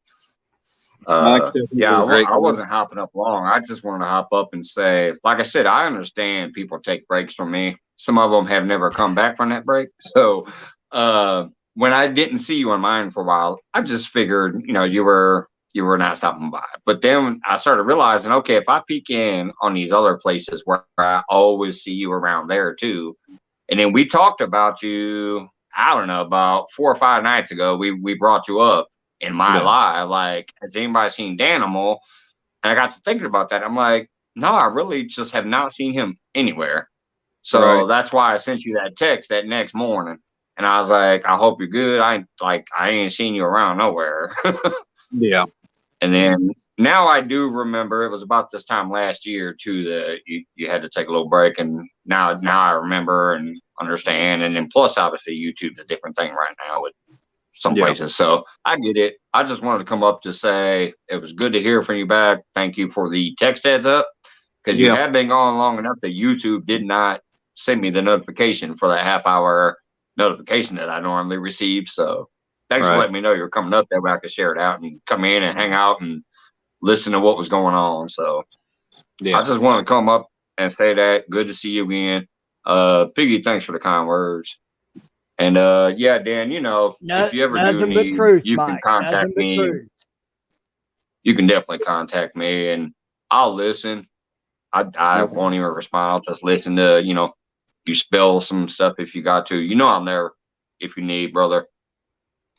Yeah, I wasn't hopping up long. I just wanted to hop up and say, like I said, I understand people take breaks from me. Some of them have never come back from that break. So when I didn't see you on mine for a while, I just figured, you were not stopping by. But then I started realizing, okay, if I peek in on these other places where I always see you around there too, and then we talked about you, I don't know, about 4 or 5 nights ago, we brought you up in my live, like, has anybody seen Danimal? And I got to thinking about that. I'm like, no, I really just have not seen him anywhere. So that's why I sent you that text that next morning. And I was like, I hope you're good. I ain't seen you around nowhere. Yeah. And then now I do remember it was about this time last year too that you had to take a little break, and now I remember and understand. And then plus obviously YouTube's a different thing right now with some places. So I get it. I just wanted to come up to say it was good to hear from you back. Thank you for the text heads up, because you have been gone long enough that YouTube did not send me the notification for that half-hour notification that I normally receive. So thanks for letting me know you're coming up that way I could share it out and come in and hang out and listen to what was going on. So I just wanted to come up and say that. Good to see you again. Figgy, thanks for the kind words. And Dan, if you ever do need, you can contact me. You can definitely contact me, and I'll listen. I won't even respond. I'll just listen to, you spell some stuff if you got to. I'm there if you need, brother.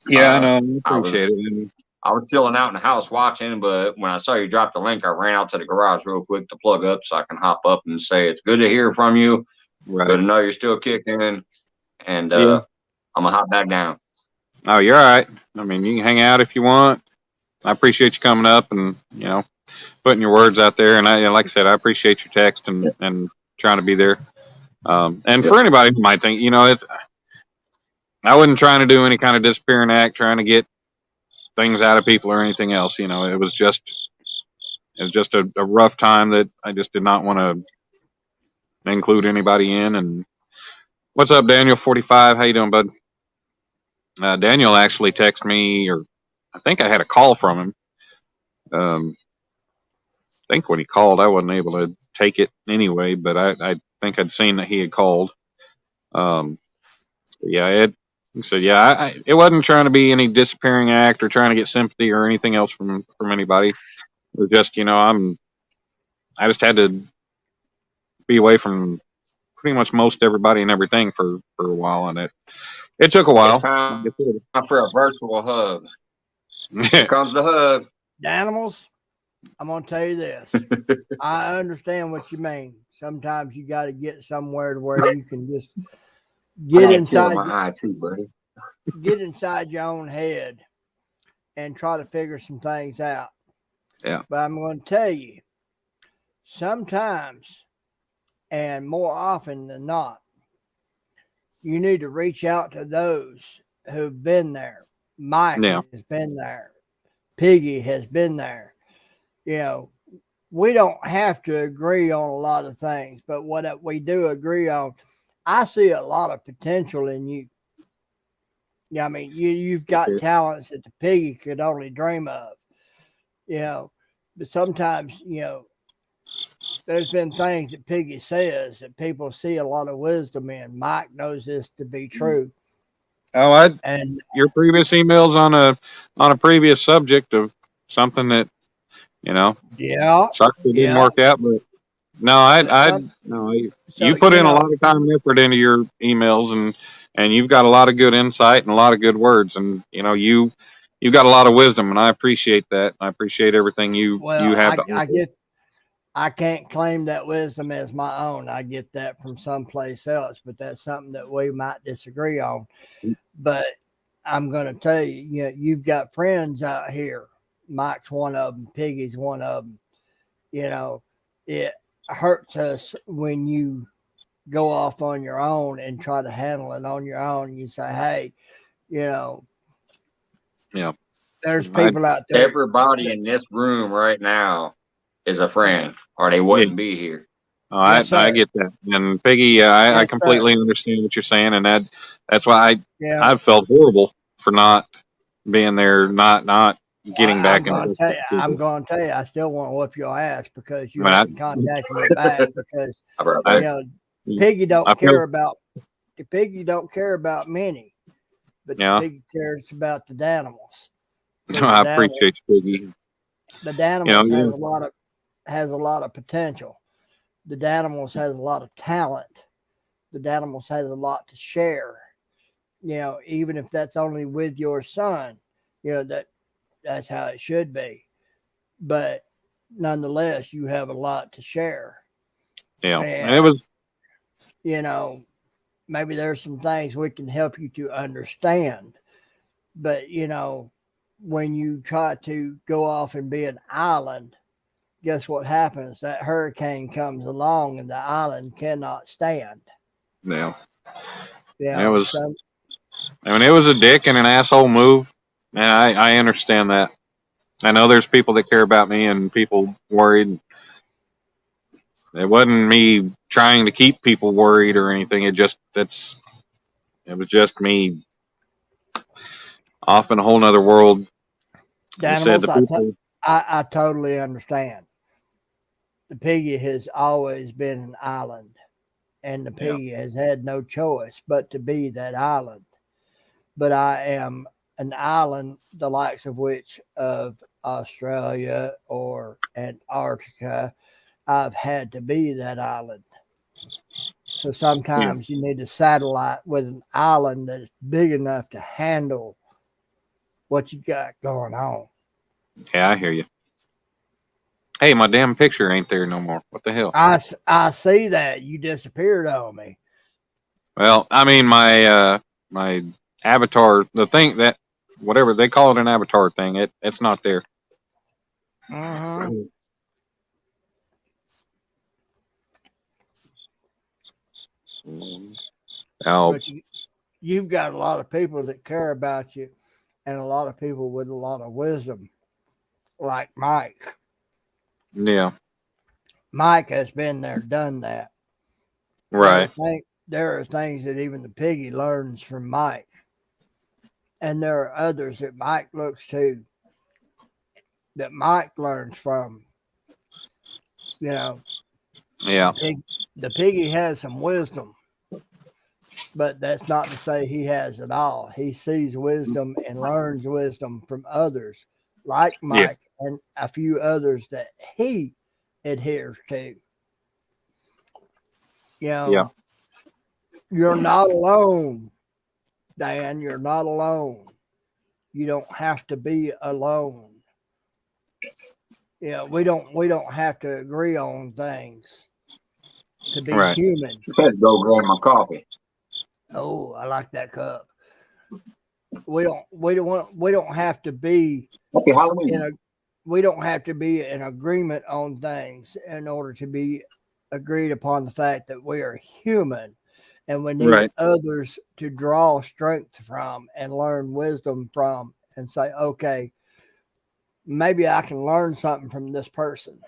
Yeah, I know. I appreciate it. I was chilling out in the house watching, but when I saw you drop the link, I ran out to the garage real quick to plug up so I can hop up and say it's good to hear from you. Right. Good to know you're still kicking. And I'm going to hop back down. Oh, you're all right. I mean, you can hang out if you want. I appreciate you coming up and, putting your words out there. And like I said, I appreciate your text and trying to be there. And for anybody who might think, I wasn't trying to do any kind of disappearing act, trying to get things out of people or anything else. It was just a rough time that I just did not want to include anybody in. And what's up, Daniel 45? How you doing, bud? Daniel actually texted me, or I think I had a call from him. I think when he called, I wasn't able to take it anyway, but I think I'd seen that he had called. He said, it wasn't trying to be any disappearing act or trying to get sympathy or anything else from anybody. It was just, I just had to be away from pretty much most everybody and everything for a while, and it took a while. It's time for a virtual hug. Here comes the hug. The animals, I'm going to tell you this. I understand what you mean. Sometimes you got to get somewhere to where you can just get inside my eye too, buddy. Get inside your own head and try to figure some things out. Yeah. But I'm going to tell you, sometimes and more often than not, you need to reach out to those who've been there. Mike has been there. Piggy has been there. We don't have to agree on a lot of things, but what we do agree on, I see a lot of potential in you. Yeah, I mean, you've got talents that the Piggy could only dream of. But sometimes, there's been things that Piggy says that people see a lot of wisdom in. Mike knows this to be true. Oh, and your previous emails on a previous subject of something that, sucks it didn't work out, but no, you put in a lot of time and effort into your emails, and you've got a lot of good insight and a lot of good words, and you've got a lot of wisdom, and I appreciate that. I appreciate everything you have. I can't claim that wisdom as my own. I get that from someplace else, but that's something that we might disagree on. But I'm going to tell you, you've got friends out here. Mike's one of them. Piggy's one of them. It hurts us when you go off on your own and try to handle it on your own. You say, hey, there's people out there. Everybody in this room right now is a friend, or they wouldn't be here. Oh, I get that. And Piggy, I completely understand what you're saying, and that's why I've felt horrible for not being there, not getting back. I'm going to tell you, I still want to whoop your ass because you haven't contacted me back because Piggy don't care about many, but Piggy cares about the Danimals. I appreciate you, Piggy. The Danimals has a lot of potential. The Danimals has a lot of talent. The Danimals has a lot to share. Even if that's only with your son, that's how it should be. But nonetheless, you have a lot to share. Yeah, and it was. Maybe there's some things we can help you to understand. But when you try to go off and be an island, guess what happens? That hurricane comes along and the island cannot stand. Yeah. It was. It was a dick and an asshole move, and I understand that. I know there's people that care about me and people worried. It wasn't me trying to keep people worried or anything. It was just me off in a whole nother world. I totally understand. The Piggy has always been an island, and the Piggy has had no choice but to be that island. But I am an island, the likes of which of Australia or Antarctica, I've had to be that island. So sometimes you need a satellite with an island that's big enough to handle what you got going on. Yeah, I hear you. Hey, my damn picture ain't there no more. What the hell? I see that you disappeared on me. Well, I mean my my avatar, the thing that whatever they call it, an avatar thing, it's not there. Mm-hmm. Oh, But you've got a lot of people that care about you, and a lot of people with a lot of wisdom, like Mike. yeah, Mike has been there, done that. right. There are things that even the piggy learns from Mike. And there are others that Mike looks to that Mike learns from. You know, Yeah, the piggy has some wisdom, but that's not to say he has it all. He sees wisdom and learns wisdom from others, like Mike and a few others that he adheres to. You know, yeah, you're not alone, Dan. You're not alone. You don't have to be alone. Yeah, we don't have to agree on things to be right. human. I said go grab my coffee. Oh, I like that cup. We don't have to be Happy Halloween. we don't have to be in agreement on things in order to be agreed upon the fact that we are human and we need Right. others to draw strength from and learn wisdom from and say, okay, maybe I can learn something from this person.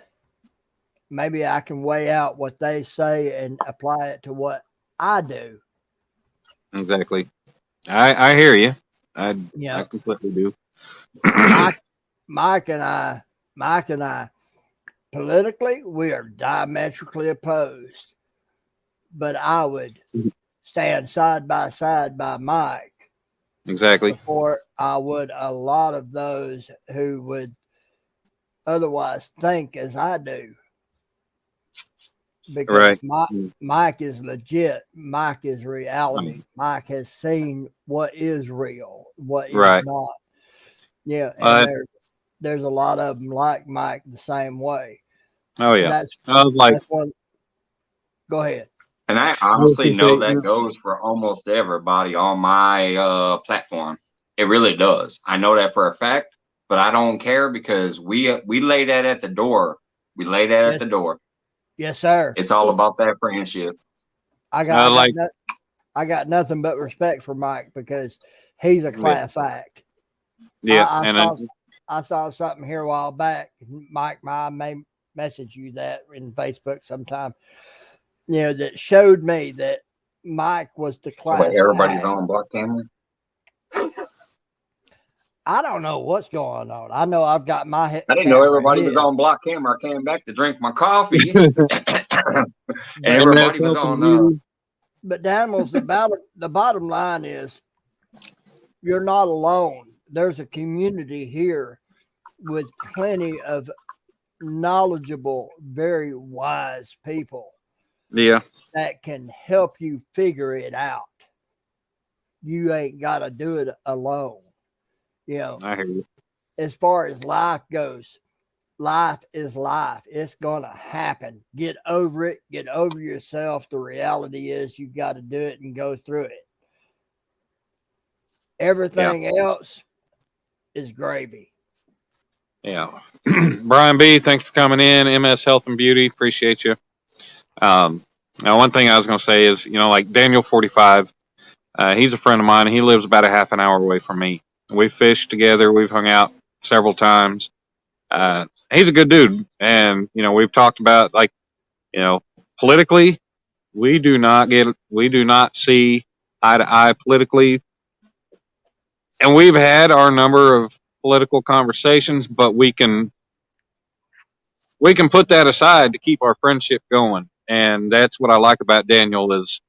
Maybe I can weigh out what they say and apply it to what I do. Exactly. I hear you. I Yeah. completely do. Mike and I, politically, we are diametrically opposed. But I would stand side by Mike Exactly. before I would a lot of those who would otherwise think as I do. Because Mike is legit. Mike is reality. Mike has seen what is real, what is not. Yeah, and there's a lot of them like Mike the same way. Oh yeah. That's one. Go ahead. And I honestly know that goes for almost everybody on my platform. It really does. I know that for a fact, but I don't care because we lay that at the door. We lay that at the door. Yes, sir. It's all about that friendship. I got nothing but respect for Mike because he's a class act. Yeah, I saw something here a while back. Mike, I may message you that in Facebook sometime. You know, that showed me that Mike was the class. But everybody's on block camera. I don't know what's going on. I know I've got my head. I didn't know everybody was on block camera. I came back to drink my coffee, and everybody was on. But Daniels, the bottom line is, you're not alone. There's a community here with plenty of knowledgeable, very wise people. Yeah. That can help you figure it out. You ain't got to do it alone. You know, I hear you. As far as life goes, life is life. It's going to happen. Get over it. Get over yourself. The reality is you got to do it and go through it. Everything else is gravy. Yeah. Brian B., thanks for coming in. MS Health and Beauty, appreciate you. Now, one thing I was going to say is, like Daniel 45, he's a friend of mine. He lives about a half an hour away from me. We've fished together. We've hung out several times. He's a good dude. And, we've talked about, politically, we do not see eye to eye politically. And we've had our number of political conversations, but we can put that aside to keep our friendship going. And that's what I like about Daniel is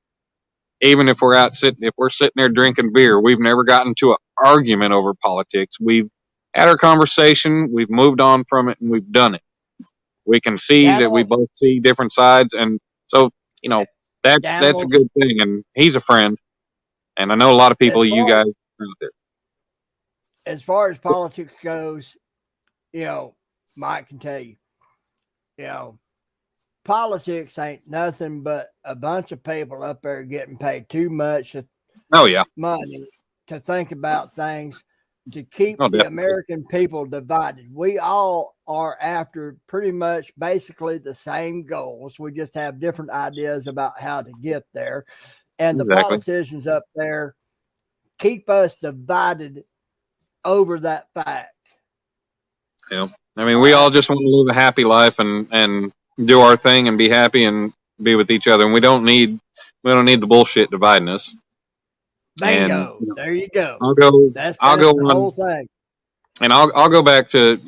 even if we're sitting there drinking beer, we've never gotten to an argument over politics. We've had our conversation, we've moved on from it, and we've done it. We can see that we Animals, both see different sides, and so that's a animals. good thing. And he's a friend, and I know a lot of people. As You far guys, are out there. as far as politics goes, you know, Mike can tell you, you know, politics ain't nothing but a bunch of people up there getting paid too much Oh yeah, money to think about things to keep no, the definitely. American people divided. We all are after pretty much basically the same goals. We just have different ideas about how to get there. And the Exactly. politicians up there keep us divided over that fact. Yeah. I mean, All we all right. just want to live a happy life and do our thing and be happy and be with each other. And we don't need the bullshit dividing us. And Bingo. There you go. I'll go I'll That's go the on whole thing. and I'll go back to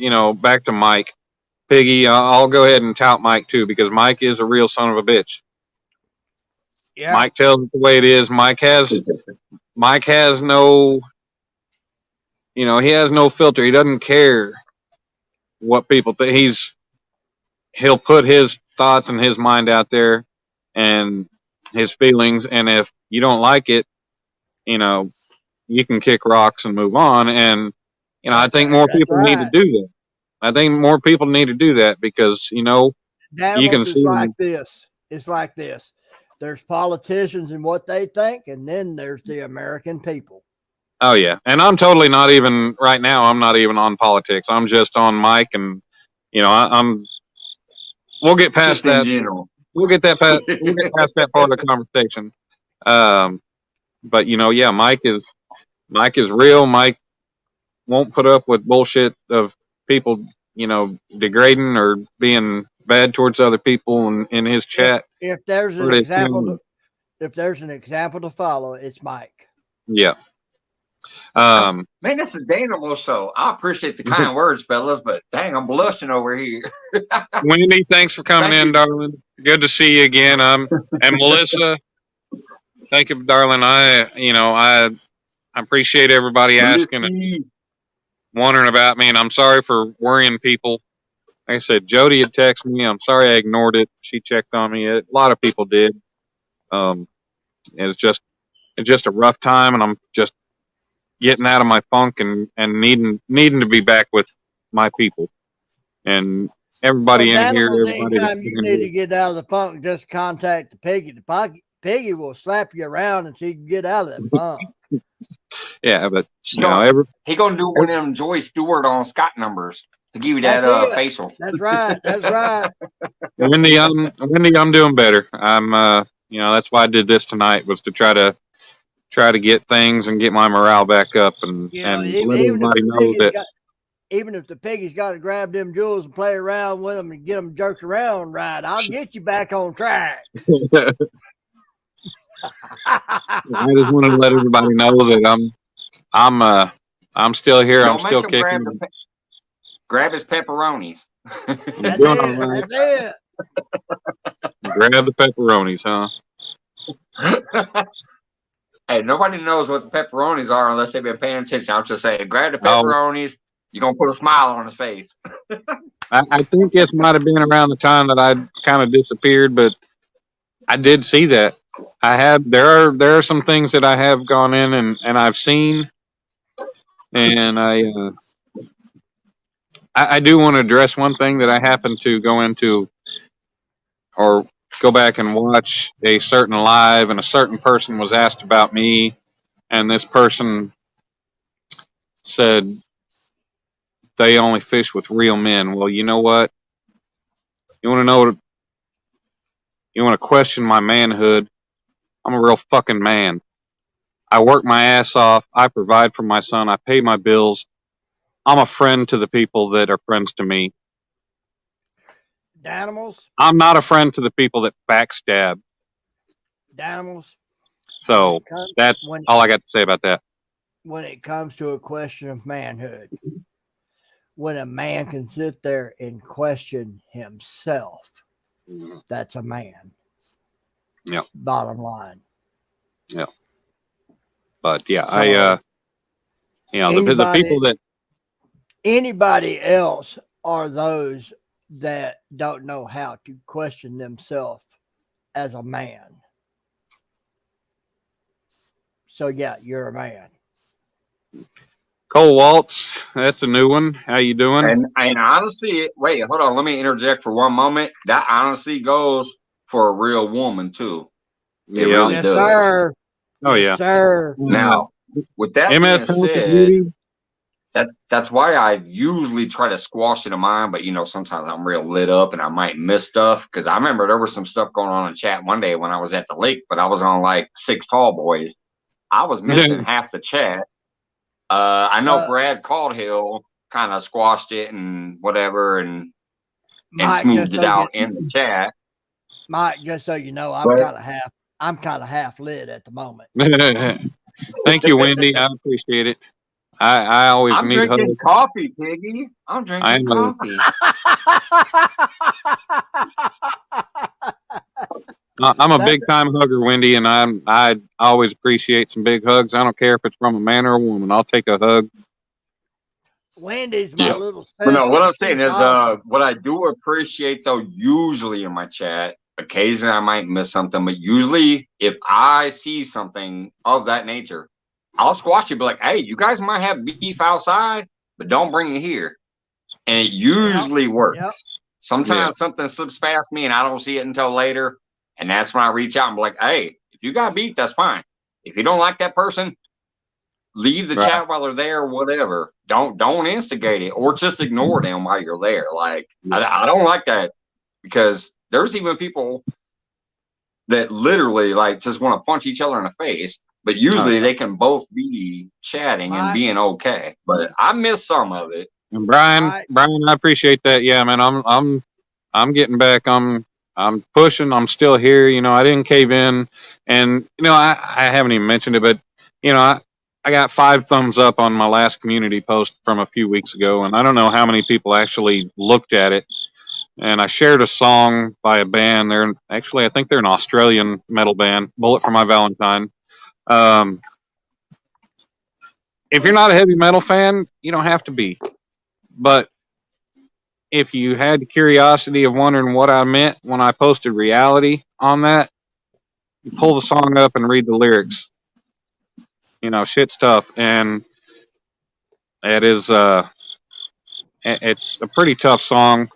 back to Mike Piggy. I'll go ahead and tout Mike too because Mike is a real son of a bitch. Yeah. Mike tells it the way it is. Mike has no he has no filter. He doesn't care what people think. He'll put his thoughts and his mind out there and his feelings, and if you don't like it, you know, you can kick rocks and move on. And I think more That's people need to right. do that. I think more people need to do that because you can Animals is see like them. this. It's like this. There's politicians and what they think, and then there's the American people. Oh yeah, and I'm totally not even right now. I'm not even on politics. I'm just on Mike, and I'm. We'll get past Just in that. general. We'll get that. We'll get past that part of the conversation. But yeah, Mike is real. Mike won't put up with bullshit of people, degrading or being bad towards other people in his If chat. if there's an Or his example family. if there's an example to follow, it's Mike. Yeah. Man, this is Danimal show. I appreciate the kind words, fellas, but dang, I'm blushing over here. Wendy, thanks for coming Thank in, you. darling. Good to see you again. And Melissa, thank you, darling. I appreciate everybody asking and wondering about me, and I'm sorry for worrying people. Like I said, Jody had texted me. I'm sorry I ignored it. She checked on me. A lot of people did. Um, it's just a rough time, and I'm just getting out of my funk and needing to be back with my people and Well, everybody in here. animals, Everybody that's anytime you in need here. to get out of the funk, just contact the piggy. The piggy will slap you around and she can get out of that funk. Yeah, but So he gonna do one of them Joy Stewart on Scott numbers to give you that That's it. facial. That's right. That's right. Wendy, I'm doing better. I'm that's why I did this tonight was to try to get things and get my morale back up and You know, let everybody know that. Even if the piggy's got to grab them jewels and play around with them and get them jerked around right, I'll get you back on track. I just wanted to let everybody know that I'm still here. I'm Don't make still him kicking. grab his pepperonis. I'm doing all right. That's it. Grab the pepperonis, huh? Hey, nobody knows what the pepperonis are unless they've been paying attention. I'll just say, grab the pepperonis. You're gonna put a smile on his face. I think this might have been around the time that I kind of disappeared, but I did see that. There are some things that I have gone in and I've seen, and I do want to address one thing that I happened to go into or go back and watch a certain live, and a certain person was asked about me, and this person said they only fish with real men. Well, you know what? You want to know? You want to question my manhood? I'm a real fucking man. I work my ass off. I provide for my son. I pay my bills. I'm a friend to the people that are friends to me. Animals. I'm not a friend to the people that backstab. Animals. So that's all I got to say about that. When it comes to a question of manhood, when a man can sit there and question himself, that's a man. Yeah. Bottom line. Yeah. But yeah, the people that anybody else are those that don't know how to question themselves as a man. So yeah, you're a man. Cole Waltz, that's a new one. How you doing? And honestly, wait, hold on. Let me interject for one moment. That honestly goes for a real woman too. It really Yes, does. sir. Oh Yes, yeah. sir. Now, with that being MS said, that's why I usually try to squash it in mind, but sometimes I'm real lit up and I might miss stuff because I remember there was some stuff going on in chat one day when I was at the lake, but I was on like 6 tall boys. I was missing half the chat. I know Brad Caldhill kind of squashed it and whatever and Mike, smoothed it out in the chat. Mike, just so you know, I'm kind of half lit at the moment. Thank you, Wendy. I appreciate it. I always I'm need drinking coffee, Piggy. I'm drinking coffee. I'm a big time hugger, Wendy, and I always appreciate some big hugs. I don't care if it's from a man or a woman. I'll take a hug. Wendy's my little special. But no, what I'm saying is, awesome. What I do appreciate though, usually in my chat, occasionally I might miss something, but usually if I see something of that nature, I'll squash it, be like, hey, you guys might have beef outside, but don't bring it here. And it usually works. Yep. Sometimes something slips past me and I don't see it until later. And that's when I reach out and be like, hey, if you got beef, that's fine. If you don't like that person, leave the chat while they're there, whatever. Don't instigate it or just ignore them while you're there. Like, I don't like that because there's even people that literally like just want to punch each other in the face, but usually they can both be chatting and being okay. But I miss some of it. And Brian, I appreciate that. Yeah, man, I'm getting back. I'm pushing. I'm still here. I didn't cave in, and I haven't even mentioned it, but I got 5 thumbs up on my last community post from a few weeks ago, and I don't know how many people actually looked at it. And I shared a song by a band. I think they're an Australian metal band, Bullet for My Valentine. If you're not a heavy metal fan, you don't have to be. But if you had the curiosity of wondering what I meant when I posted reality on that, you pull the song up and read the lyrics. Shit's tough, and it is it's a pretty tough song.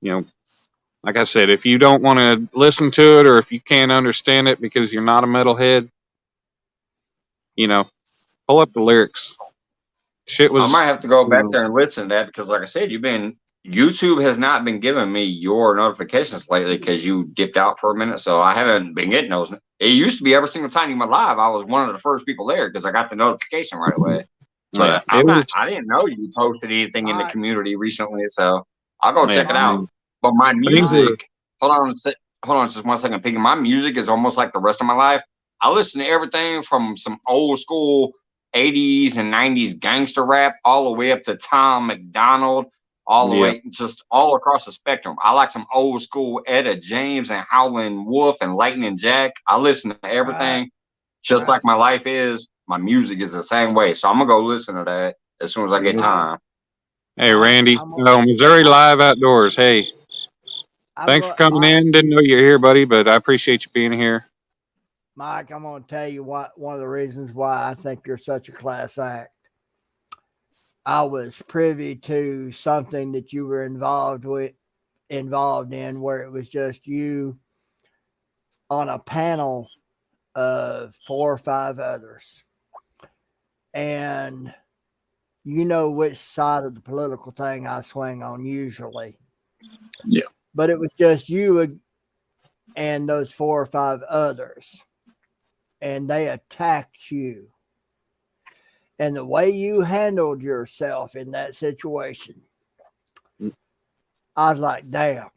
Like I said, if you don't want to listen to it or if you can't understand it because you're not a metalhead, pull up the lyrics. Shit was. I might have to go back there and listen to that because, like I said, YouTube has not been giving me your notifications lately because you dipped out for a minute, so I haven't been getting those. It used to be every single time you went live, I was one of the first people there because I got the notification right away. But I didn't know you posted anything in the community recently, so I'll go check it out. But my music, hold on just 1 second, Piggy. My music is almost like the rest of my life. I listen to everything from some old school 80s and 90s gangster rap all the way up to Tom McDonald, all the way just all across the spectrum. I like some old school Etta James and Howlin' Wolf and Lightning Jack. I listen to everything just like my life is. My music is the same way. So I'm going to go listen to that as soon as I get time. Hey, Randy. Missouri Live Outdoors. Hey, thanks for coming in. Didn't know you were here, buddy, but I appreciate you being here. Mike, I'm going to tell you one of the reasons why I think you're such a class act. I was privy to something that you were involved in where it was just you on a panel of 4 or 5 others. And you know which side of the political thing I swing on usually. Yeah. But it was just you and those 4 or 5 others. And they attacked you. And the way you handled yourself in that situation, I was like, damn,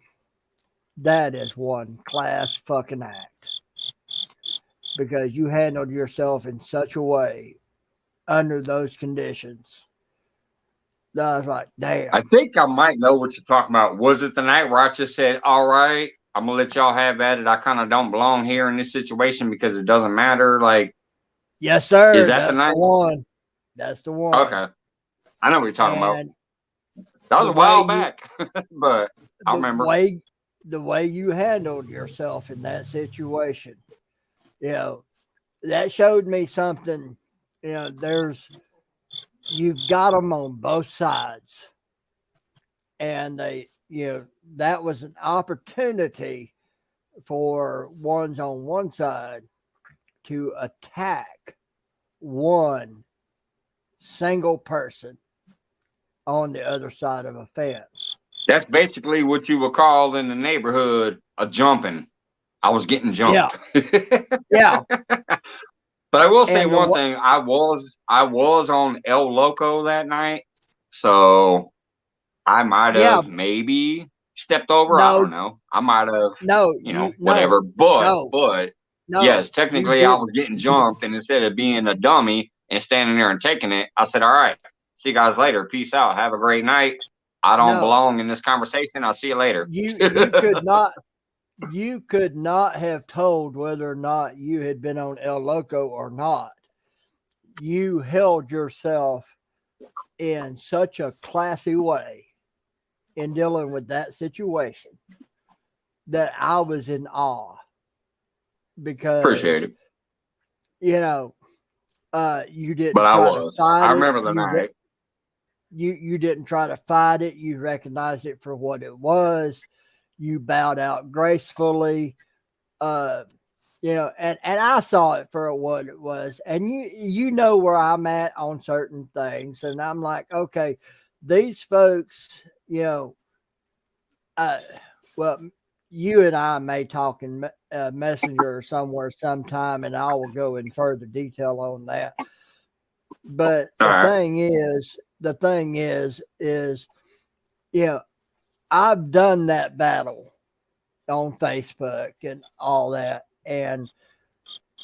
that is one class fucking act. Because you handled yourself in such a way under those conditions. That I was like, damn. I think I might know what you're talking about. Was it the night where I just said, all right, I'm going to let y'all have at it. I kind of don't belong here in this situation because it doesn't matter. Like, yes, sir. Is that the night? One. That's the one. Okay. I know what you're talking about. That was a while back. But I remember. The way you handled yourself in that situation, you know, that showed me something. You know, you've got them on both sides, and that was an opportunity for ones on one side to attack one single person on the other side of a fence. That's basically what you would call in the neighborhood a jumping. I was getting jumped. Yeah. But I will say one thing. I was on El Loco that night, so I might have maybe stepped over. I don't know. I might have whatever. But yes, technically I was getting jumped, and instead of being a dummy and standing there and taking it, I said, all right, see you guys later. Peace out. Have a great night. I don't belong in this conversation. I'll see you later. You could not have told whether or not you had been on El Loco or not. You held yourself in such a classy way in dealing with that situation that I was in awe, because appreciate it. You know, you didn't. But I was. I remember the night. You didn't try to fight it. You recognized it for what it was. You bowed out gracefully. And I saw it for what it was. And you know where I'm at on certain things. And I'm like, okay, these folks, well, you and I may talk in Messenger or somewhere sometime, and I will go in further detail on that. But the thing is, I've done that battle on Facebook and all that. And,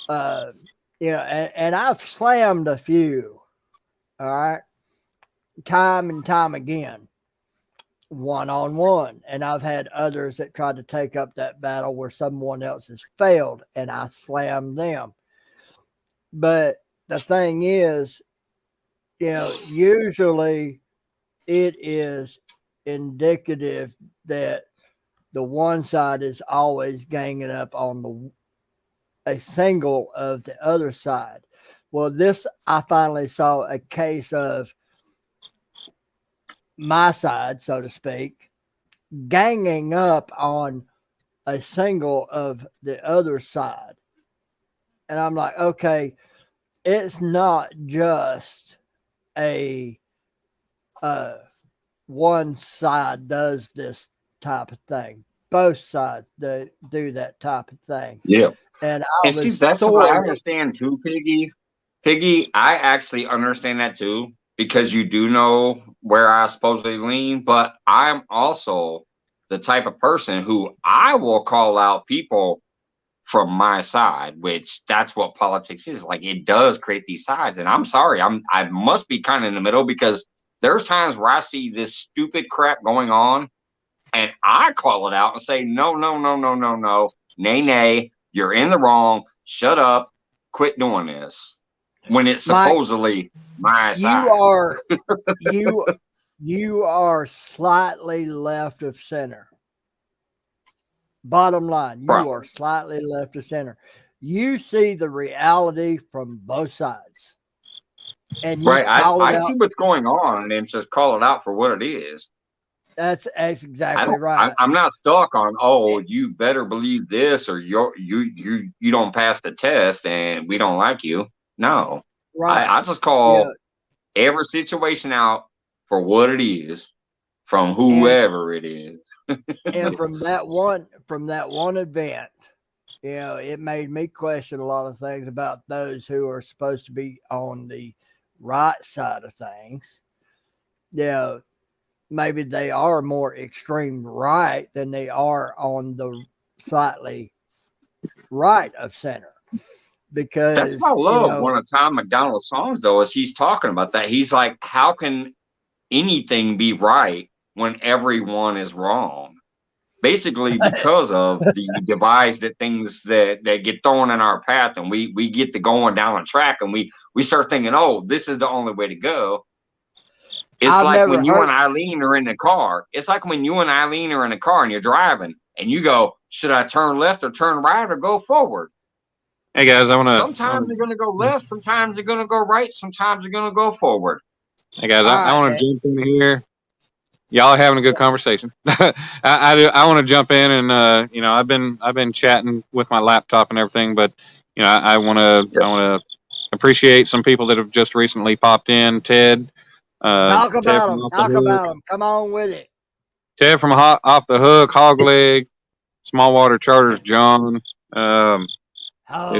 and I've slammed a few, all right, time and time again, one-on-one. And I've had others that tried to take up that battle where someone else has failed, and I slammed them. But the thing is, usually it is indicative that the one side is always ganging up on a single of the other side. Well, this, I finally saw a case of my side, so to speak, ganging up on a single of the other side. And I'm like, okay, it's not just a one side does this type of thing. Both sides do that type of thing. Yeah. And that's what I understand too, Piggy. Piggy, I actually understand that too, because you do know where I supposedly lean, but I'm also the type of person who I will call out people from my side, which that's what politics is. Like, it does create these sides. And I'm sorry, I must be kind of in the middle, because there's times where I see this stupid crap going on and I call it out and say, no, nay, you're in the wrong. Shut up. Quit doing this. When it's supposedly my side. You are slightly left of center. Bottom line, you are slightly left of center. You see the reality from both sides. And I see what's going on and just call it out for what it is. That's exactly right. I'm not stuck on, you better believe this, or you don't pass the test and we don't like you. No. Right. I just call every situation out for what it is from whoever it is. And from that one event, it made me question a lot of things about those who are supposed to be on the right side of things. Maybe they are more extreme right than they are on the slightly right of center. Because that's what I love. One of Tom McDonald's songs, though, is he's talking about that. He's like, how can anything be right when everyone is wrong? Basically, because of the device that things that get thrown in our path, and we get to going down a track, and we start thinking, this is the only way to go. It's I've like never when you heard. and Eileen are in the car. It's like when you and Eileen are in the car and you're driving and you go, should I turn left or turn right or go forward? Hey guys, Sometimes you're going to go left. Sometimes you're going to go right. Sometimes you're going to go forward. hey guys, All I right, want man. to jump in here. Y'all are having a good conversation. I want to jump in and you know, I've been chatting with my laptop and everything, but you know, I want to appreciate some people that have just recently popped in. Ted, Talk Ted about from them. Off the Talk Hook, about them. Come on with it. Ted from Off the Hook, Hogleg, Small Water Charters, John. Hog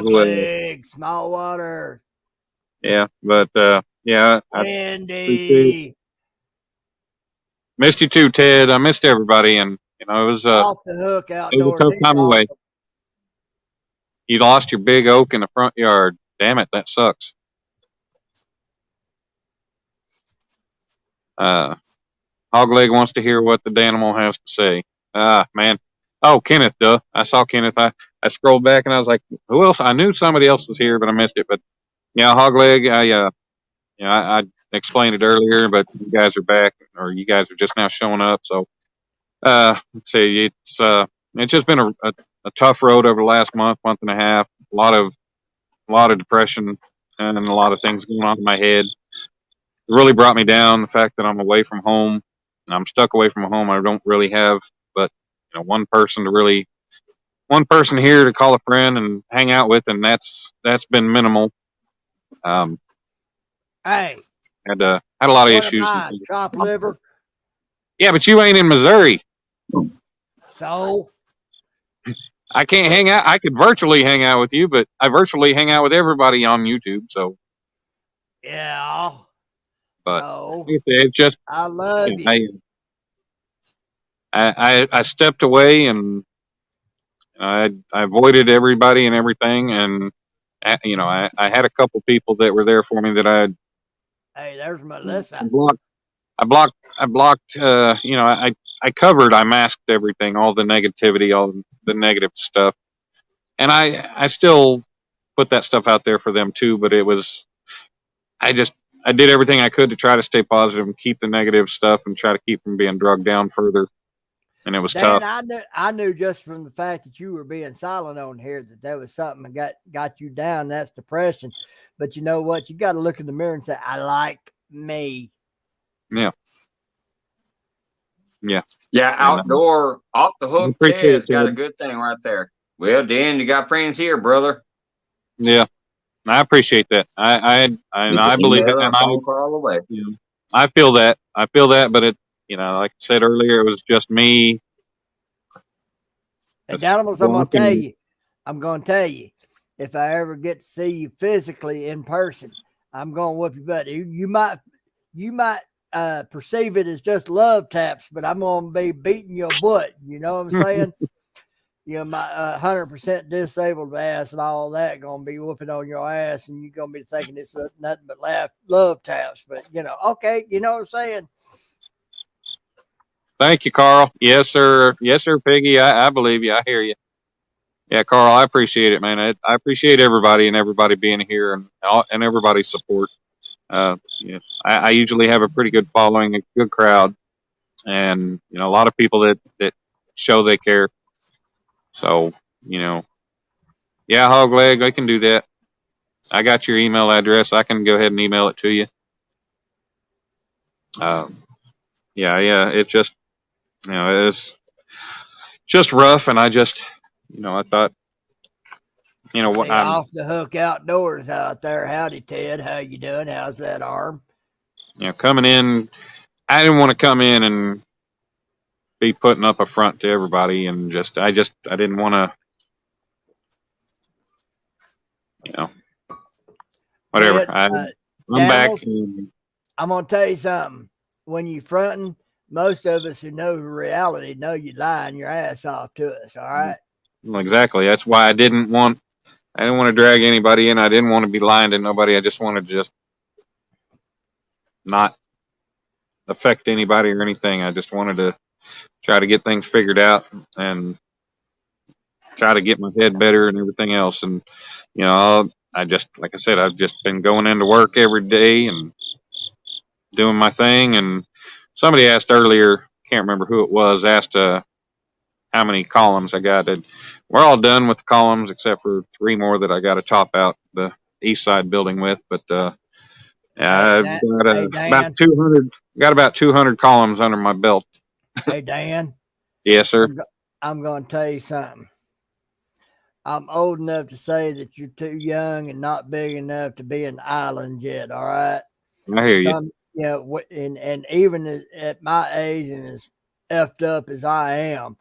Who else? leg, small water, Yeah, but yeah, I appreciate. Wendy, Missed you too, Ted. I missed everybody, and you know, off the hook it was a outdoors. tough He's time away. awesome. You lost your big oak in the front yard. Damn it, that sucks. Hogleg wants to hear what the Danimal has to say. Ah, man. Oh, Kenneth, duh. I saw Kenneth. I scrolled back and I was like, who else? I knew somebody else was here, but I missed it. But yeah, Hogleg, I explained it earlier, but you guys are back, or you guys are just now showing up. So, let's see, it's just been a tough road over the last month and a half. A lot of depression and a lot of things going on in my head. It really brought me down. The fact that I'm away from home, I'm stuck away from home. I don't really have, but you know, one person here to call a friend and hang out with, and that's been minimal. Um, Hey, had a lot of what am issues. I? Chop liver. Yeah, but you ain't in Missouri. So I can't hang out. I could virtually hang out with you, but I virtually hang out with everybody on YouTube. So, yeah. but So it's just I love you you. know, I stepped away and I avoided everybody and everything, and you know, I had a couple people that were there for me that Hey, there's I Melissa. blocked. I blocked. You know, I masked everything, all the negativity, all the negative stuff, and I still put that stuff out there for them too. But it was I just I did everything I could to try to stay positive and keep the negative stuff and try to keep from being drugged down further. And it was Dan, tough. I knew just from the fact that you were being silent on here that there was something that got you down. That's depression. But you know what? You got to look in the mirror and say, I like me. Yeah. Yeah, And, outdoor, off the I hook. appreciate Ted's got a it. good thing right there. Well, Dan, you got friends here, brother. Yeah, I appreciate that. I believe Email it, or and phone call away. you know, I feel that. I feel that, but it, you know, like I said earlier, it was just me. And just Animals, I'm going to tell walking. you. I'm going to tell you. If I ever get to see you physically in person, I'm going to whoop your butt. You might perceive it as just love taps, but I'm going to be beating your butt. You know what I'm saying? You know, my 100% disabled ass and all that going to be whooping on your ass, and you're going to be thinking it's nothing but love taps. But, you know, okay, you know what I'm saying? Thank you, Carl. Yes, sir. Yes, sir, Piggy. I believe you. I hear you. Yeah, Carl, I appreciate it, man. I appreciate everybody and everybody being here and everybody's support. Yeah, I usually have a pretty good following, a good crowd, and you know, a lot of people that show they care. So, you know, yeah, hog leg, I can do that. I got your email address. I can go ahead and email it to you. Yeah. It's just, you know, it's just rough, and you know, I thought, you know, what See, off the hook outdoors out there. Howdy, Ted. How you doing? How's that arm? you know, coming in. I didn't want to come in and be putting up a front to everybody, and I didn't want to, you know, whatever. Ted, I'm back. I'm gonna tell you something. When you fronting, most of us who know reality know you lying your ass off to us. All right. Exactly. That's why I didn't want to drag anybody in. I didn't want to be lying to nobody. I just wanted to just not affect anybody or anything. I just wanted to try to get things figured out and try to get my head better and everything else. And, you know, like I said, I've just been going into work every day and doing my thing. And somebody asked earlier, can't remember who it was, asked how many columns I got. And we're all done with the columns except for 3 more that I got to top out the east side building with. But Hey, I've got hey about Dan. 200. Got about 200 columns under my belt. Hey Dan. Yes, sir. I'm going to tell you something. I'm old enough to say that you're too young and not big enough to be an island yet. All right. I hear you. And even at my age and as effed up as I am,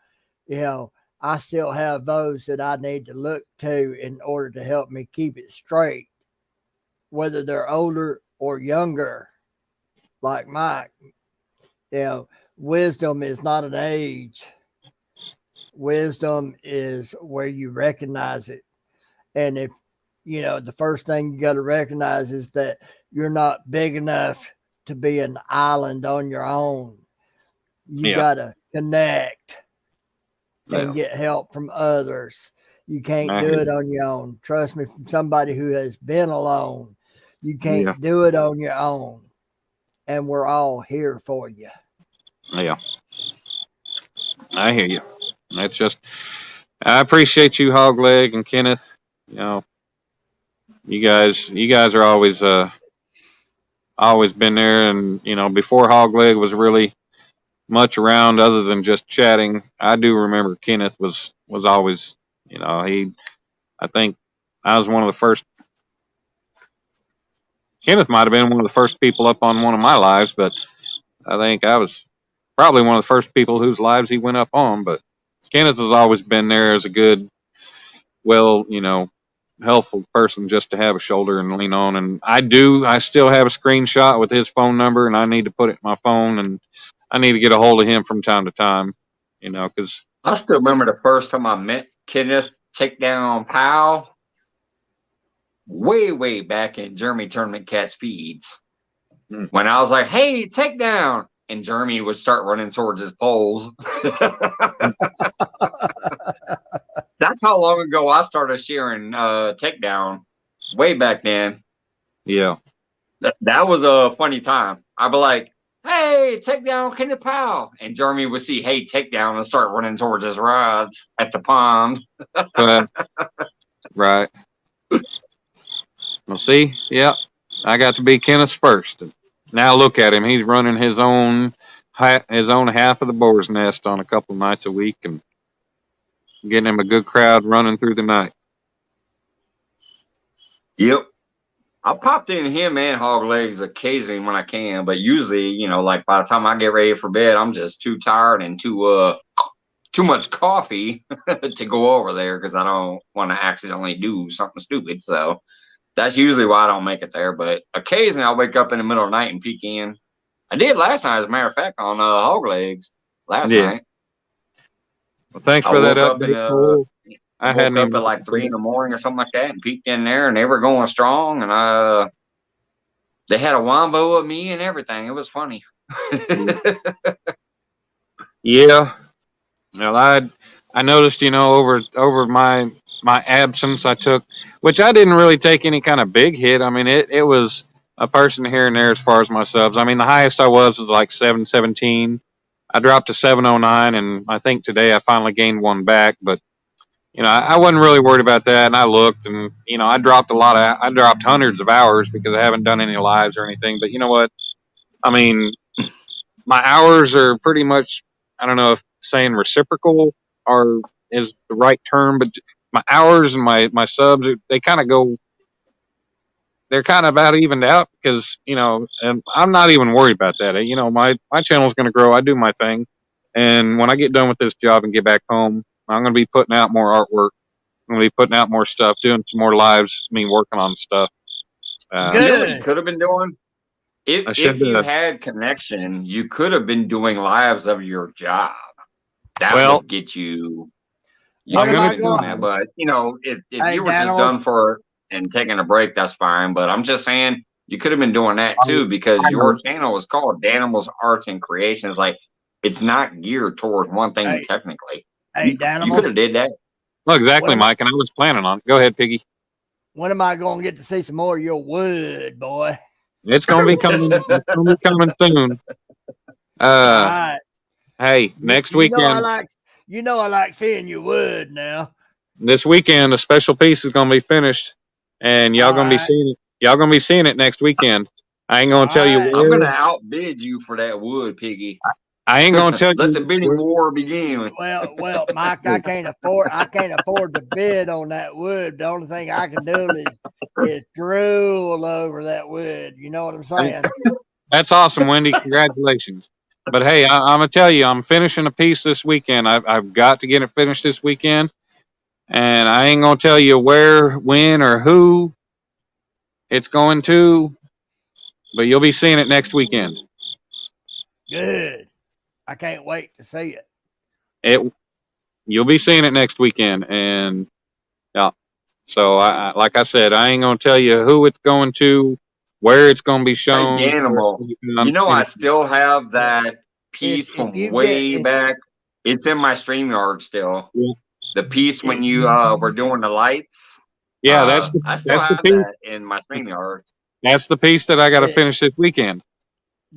I still have those that I need to look to in order to help me keep it straight, whether they're older or younger, like Mike. Wisdom is not an age. Wisdom is where you recognize it. And if, the first thing you got to recognize is that you're not big enough to be an island on your own. You got to connect and get help from others. You can't do it on your own. Trust me, from somebody who has been alone, you can't do it on your own. And we're all here for you. Yeah. I hear you. That's just, I appreciate you, Hogleg and Kenneth. You guys are always been there. And, before Hogleg was really much around other than just chatting, I do remember Kenneth was always, I think I was one of the first. Kenneth might have been one of the first people up on one of my lives, but I think I was probably one of the first people whose lives he went up on. But Kenneth has always been there as a good, helpful person just to have a shoulder and lean on. And I still have a screenshot with his phone number, and I need to put it in my phone, and I need to get a hold of him from time to time, because I still remember the first time I met Kenneth Takedown Powell. Way back in Jeremy Tournament Cat Speeds, when I was like, "Hey, takedown," and Jeremy would start running towards his poles. That's how long ago I started sharing takedown. Way back then. Yeah, that was a funny time. I'd be like, "Hey, takedown, Kenneth Powell," and Jeremy would see, "Hey, takedown," and start running towards his rods at the pond. Right. Well, see, I got to be Kenneth's first. Now look at him; he's running his own half of the boar's nest on a couple nights a week, and getting him a good crowd running through the night. Yep, I popped in him and Hog Legs occasionally when I can, but usually, like by the time I get ready for bed, I'm just too tired and too much coffee to go over there because I don't want to accidentally do something stupid. So that's usually why I don't make it there. But occasionally I'll wake up in the middle of the night and peek in. I did last night, as a matter of fact, on Hog Legs last night. Well, thanks for that update. I woke up at like 3 in the morning or something like that and peeked in there, and they were going strong. And they had a wombo of me and everything. It was funny. Yeah. Well, I noticed, over my absence, I took, which I didn't really take any kind of big hit. I mean, it was a person here and there as far as my subs. I mean, the highest I was like 717. I dropped to 709, and I think today I finally gained one back. But I wasn't really worried about that. And I looked, and I dropped hundreds of hours because I haven't done any lives or anything. But you know what? I mean, my hours are pretty much, I don't know if saying reciprocal is the right term, but my hours and my subs, they kind of go, they're kind of about evened out because, and I'm not even worried about that. My channel's going to grow. I do my thing. And when I get done with this job and get back home, I'm going to be putting out more artwork. I'm going to be putting out more stuff, doing some more lives, working on stuff. You know what you could have been doing? If you had connection, you could have been doing lives of your job. That would get you. I'm could have been doing that, but if you were just done for and taking a break, that's fine. But I'm just saying you could have been doing that too because your channel is called Danimals Arts and Creations. Like it's not geared towards one thing technically. Hey, you could have did that. Well, exactly, Mike, and I was planning on. Go ahead, Piggy. When am I going to get to see some more of your wood, boy? It's gonna be coming. It's gonna be coming soon. All Uh, right. hey, next weekend. I like seeing your wood now. This weekend, a special piece is gonna be finished, and y'all All gonna be right. seeing it. Y'all gonna be seeing it next weekend. I ain't gonna All tell you right. I'm where. gonna outbid you for that wood, Piggy. I ain't gonna tell Let the you bidding where. war begin. Well, Mike, I can't afford to bid on that wood. The only thing I can do is drool over that wood. You know what I'm saying? That's awesome, Wendy. Congratulations. But hey, I'm gonna tell you, I'm finishing a piece this weekend. I've got to get it finished this weekend, and I ain't gonna tell you where, when, or who it's going to, but you'll be seeing it next weekend. Good. I can't wait to see it. You'll be seeing it next weekend, and yeah. So like I said, I ain't gonna tell you who it's going to, where it's gonna be Hey, shown. Danimal, you know I still have that piece If from you way get back. It's in my StreamYard still. Yeah, The piece when if, you were doing the lights. yeah, I still that's the have piece. that in my StreamYard. That's the piece that I got to if finish this weekend.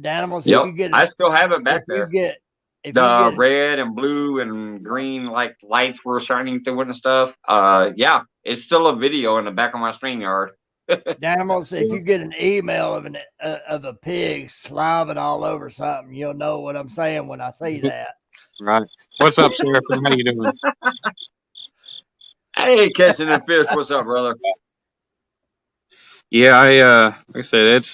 animals, Yep, I still have it back there. if you The get red and blue and green like lights were shining through it and stuff. Yeah, it's still a video in the back of my StreamYard. animals, if Yeah. you get an email of a pig slobbing all over something, you'll know what I'm saying when I say that. Right. What's up, Seraphim? How you doing? Hey, catching the fish. What's up, brother? Yeah, like I said,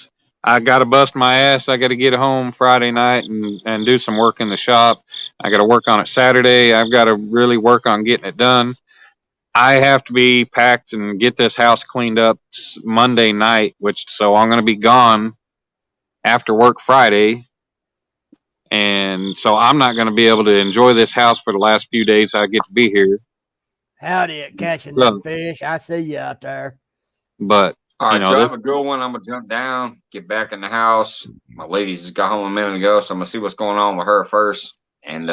I got to bust my ass. I got to get home Friday night and do some work in the shop. I got to work on it Saturday. I've got to really work on getting it done. I have to be packed and get this house cleaned up Monday night, so I'm going to be gone after work Friday. And so I'm not going to be able to enjoy this house for the last few days I get to be here. Howdy at catching So, them fish. I see you out there. but All you right, know, so I have a good one. I'm gonna jump down, get back in the house. My lady just got home a minute ago, so I'm gonna see what's going on with her first. And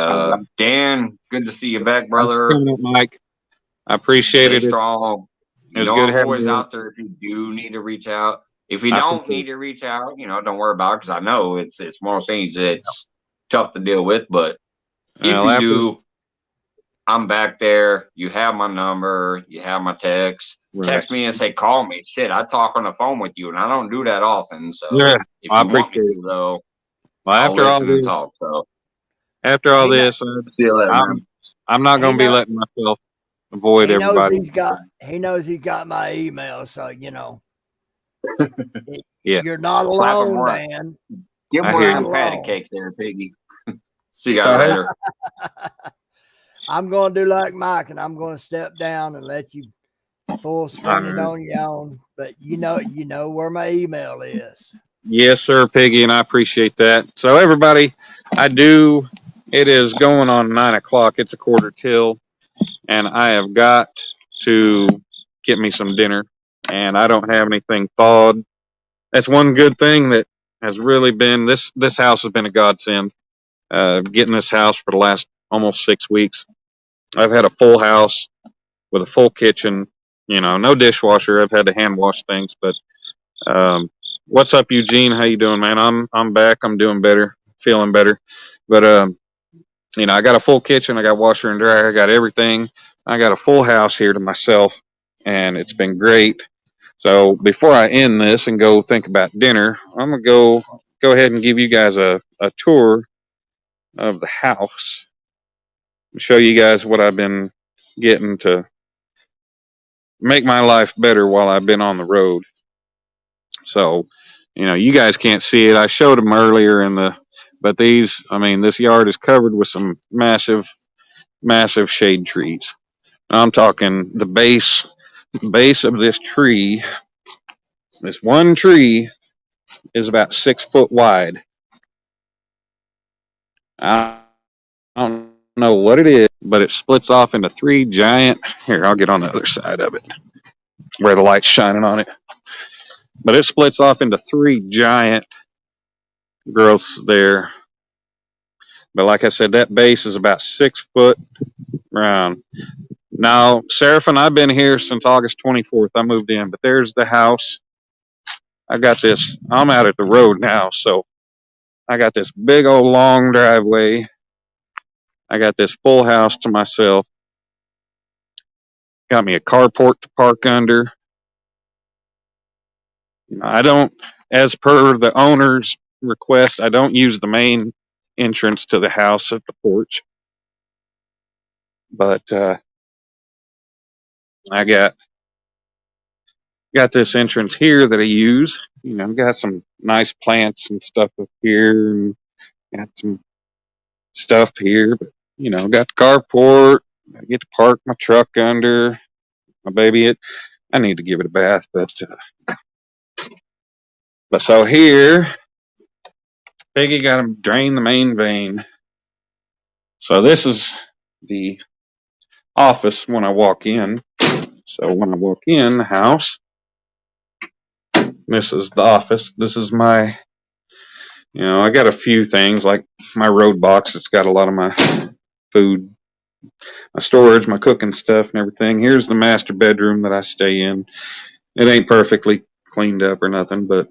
Dan, good to see you back, brother. coming up, Mike. I appreciated Stay it. strong. It was You know good I'm having always you. out there if you do need to reach out. If you I don't appreciate need it. to reach out, don't worry about it because I know it's one of those things that's tough to deal with. But if Well, you do, I'm back there. You have my number. You have my text. right. Text me and say, call me. Shit, I talk on the phone with you, and I don't do that often. So Yeah, if I you want me appreciate it. to, though, Well, I'll listen and talk. So after all He kno- this, see you later, man. I'm not he going to be know letting myself avoid he knows everybody. he knows he's got my email, so Yeah, you're not Slap him alone, right. man. Give him I one hear of Not them patty alone. cakes there, Piggy. See you guys later. I'm going to do like Mike, and I'm going to step down and let you full screen it on your own. But you know where my email is. Yes, sir, Piggy, and I appreciate that. So, everybody, it is going on 9 o'clock. It's a quarter till, and I have got to get me some dinner, and I don't have anything thawed. That's one good thing that has really been this house has been a godsend. Getting this house for the last almost 6 weeks. I've had a full house with a full kitchen, no dishwasher. I've had to hand wash things, but what's up, Eugene? How you doing, man? I'm back. I'm doing better, feeling better. But I got a full kitchen. I got washer and dryer. I got everything. I got a full house here to myself, and it's been great. So before I end this and go think about dinner, I'm gonna go ahead and give you guys a tour of the house. Show you guys what I've been getting to make my life better while I've been on the road. So, you guys can't see it. I showed them earlier but this yard is covered with some massive, massive shade trees. I'm talking the base of this tree. This one tree is about 6 foot wide. I don't know what it is, but it splits off into three giant. Here, I'll get on the other side of it where the light's shining on it. But it splits off into three giant growths there. But like I said, that base is about 6 foot round. Now, Seraphim, I've been here since August 24th. I moved in, but there's the house. I got this. I'm out at the road now, so I got this big old long driveway. I got this full house to myself. Got me a carport to park under. I don't, as per the owner's request, I don't use the main entrance to the house at the porch. But I got this entrance here that I use. Got some nice plants and stuff up here, and got some stuff here. But got the carport. I get to park my truck under. My baby, I need to give it a bath, but so here, Peggy got to drain the main vein. So this is the office when I walk in. So when I walk in the house, this is the office. This is my, I got a few things like my road box. It's got a lot of my food, my storage, my cooking stuff and everything. Here's the master bedroom that I stay in. It ain't perfectly cleaned up or nothing, but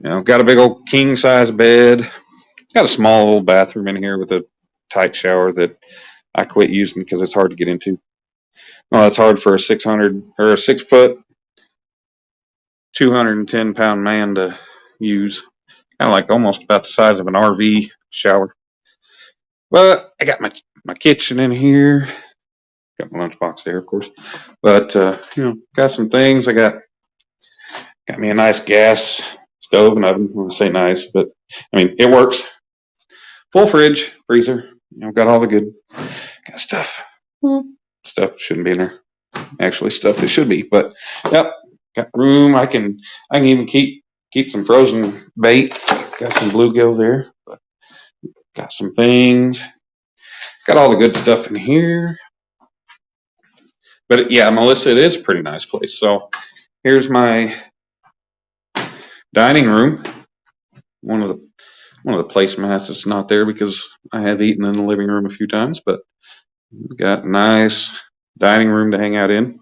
got a big old king size bed. Got a small old bathroom in here with a tight shower that I quit using because it's hard to get into. Well, it's hard for a 600 or a 6 foot, 210 pound man to use. Kind of like almost about the size of an RV shower. But I got my kitchen in here. Got my lunchbox there, of course. But got some things. I got me a nice gas stove and oven. I want to say nice, but I mean it works. Full fridge, freezer. Got all the good stuff. Stuff shouldn't be in there. Actually, stuff that should be. But yep, got room. I can even keep some frozen bait. Got some bluegill there. But got some things. Got all the good stuff in here. But yeah, Melissa, it is a pretty nice place. So here's my dining room. One of the placemats that's not there because I have eaten in the living room a few times, but got nice dining room to hang out in.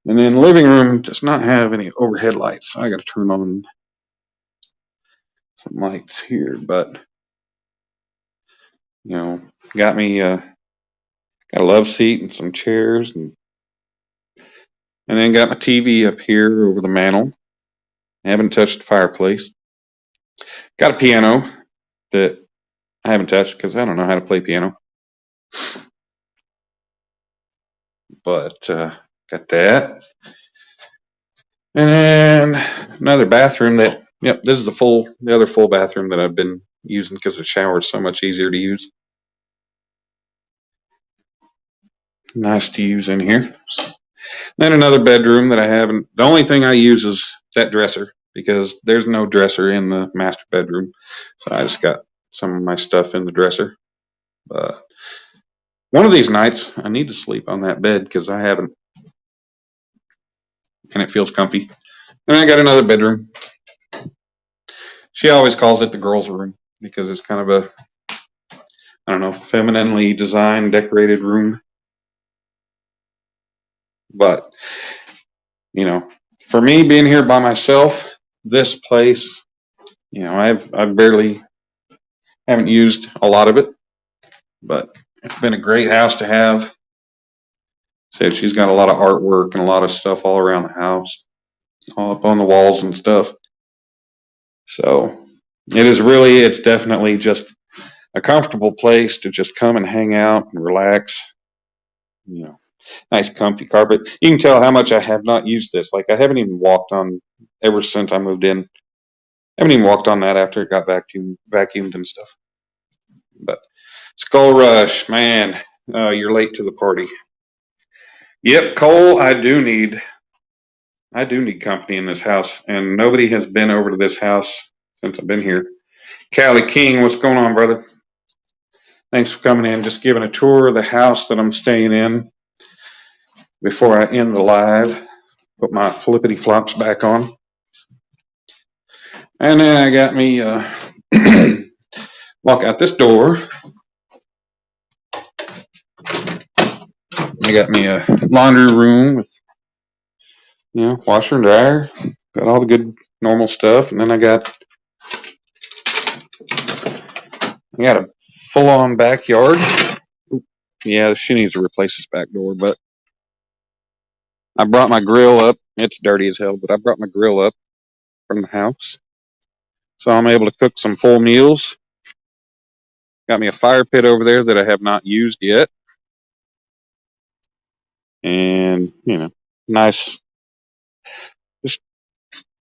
And then the living room does not have any overhead lights. So I got to turn on some lights here, but got me got a love seat and some chairs, and then got my TV up here over the mantle. I haven't touched the fireplace. Got a piano that I haven't touched because I don't know how to play piano. But got that. And then another bathroom that, yep, this is the other full bathroom that I've been using because the shower is so much easier to use. Nice to use in here. Then another bedroom that I haven't, the only thing I use is that dresser because there's no dresser in the master bedroom. So I just got some of my stuff in the dresser. But one of these nights I need to sleep on that bed because I haven't, and it feels comfy. And I got another bedroom. She always calls it the girls' room because it's kind of a, I don't know, femininely designed, decorated room. But, for me being here by myself, this place, I've barely haven't used a lot of it, but it's been a great house to have. So she's got a lot of artwork and a lot of stuff all around the house, all up on the walls and stuff. So it's definitely just a comfortable place to just come and hang out and relax. Nice comfy carpet. You can tell how much I have not used this. Like I haven't even walked on ever since I moved in. I haven't even walked on that after it got vacuumed and stuff. But Skull Rush, man, you're late to the party. Yep, Cole, I do need company in this house, and nobody has been over to this house since I've been here. Cali King, what's going on, brother? Thanks for coming in, just giving a tour of the house that I'm staying in before I end the live. Put my flippity flops back on. And then I got me walk out this door. I got me a laundry room with washer and dryer. got all the good normal stuff, and then I got a full-on backyard. Yeah, she needs to replace this back door, but I brought my grill up. It's dirty as hell, but I brought my grill up from the house, so I'm able to cook some full meals. Got me a fire pit over there that I have not used yet, and nice, just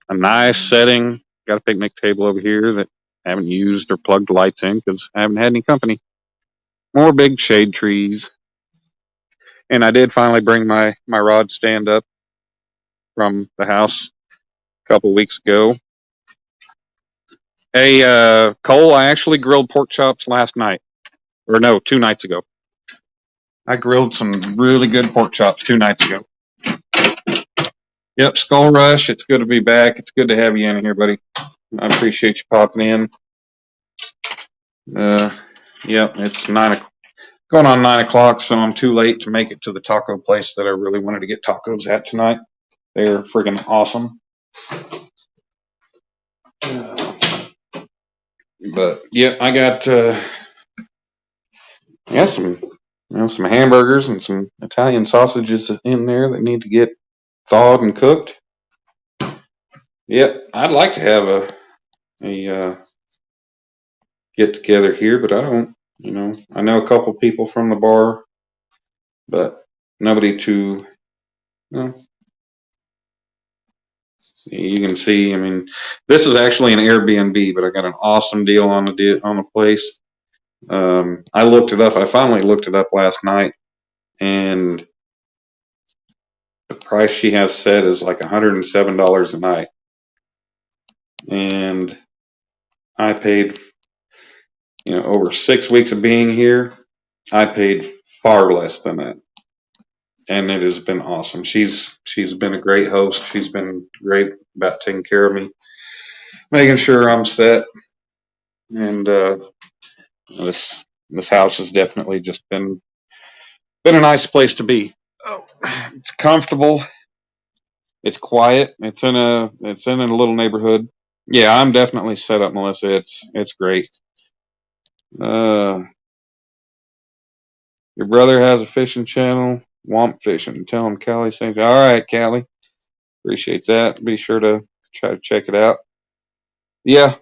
a nice setting. Got a picnic table over here that I haven't used or plugged the lights in because I haven't had any company. More big shade trees, and I did finally bring my rod stand up from the house a couple weeks ago. Hey, Cole, I actually grilled pork chops last night. Or no, 2 nights ago. I grilled some really good pork chops 2 nights ago. Yep, Skull Rush, it's good to be back. It's good to have you in here, buddy. I appreciate you popping in. Yep, it's going on 9 o'clock, so I'm too late to make it to the taco place that I really wanted to get tacos at tonight. They're friggin' awesome. But yeah, I got some hamburgers and some Italian sausages in there that need to get thawed and cooked. Yep, I'd like to have a get together here, but I don't. I know a couple people from the bar, but nobody to. You can see. I mean, this is actually an Airbnb, but I got an awesome deal on the place. I looked it up. I finally looked it up last night, and the price she has set is like $107 a night. And I paid, over 6 weeks of being here, I paid far less than that. And it has been awesome. She's been a great host. She's been great about taking care of me, making sure I'm set. And this house has definitely just been a nice place to be. Oh, it's comfortable. It's quiet. It's in a little neighborhood. Yeah, I'm definitely set up, Melissa. It's great. Your brother has a fishing channel, Womp Fishing. Tell him Callie sent you. All right, Callie. Appreciate that. Be sure to try to check it out. Yeah,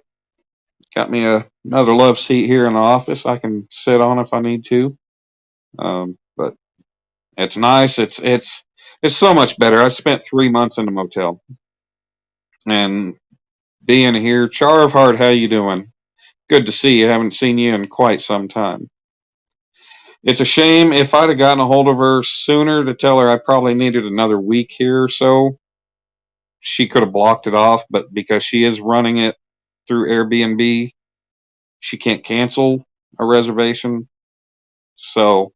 got me another love seat here in the office I can sit on if I need to. But it's nice. It's so much better. I spent 3 months in the motel, and being here, Char of Heart, how you doing? Good to see you. Haven't seen you in quite some time. It's a shame. If I'd have gotten a hold of her sooner to tell her I probably needed another week here or so, she could have blocked it off. But because she is running it through Airbnb, she can't cancel a reservation. So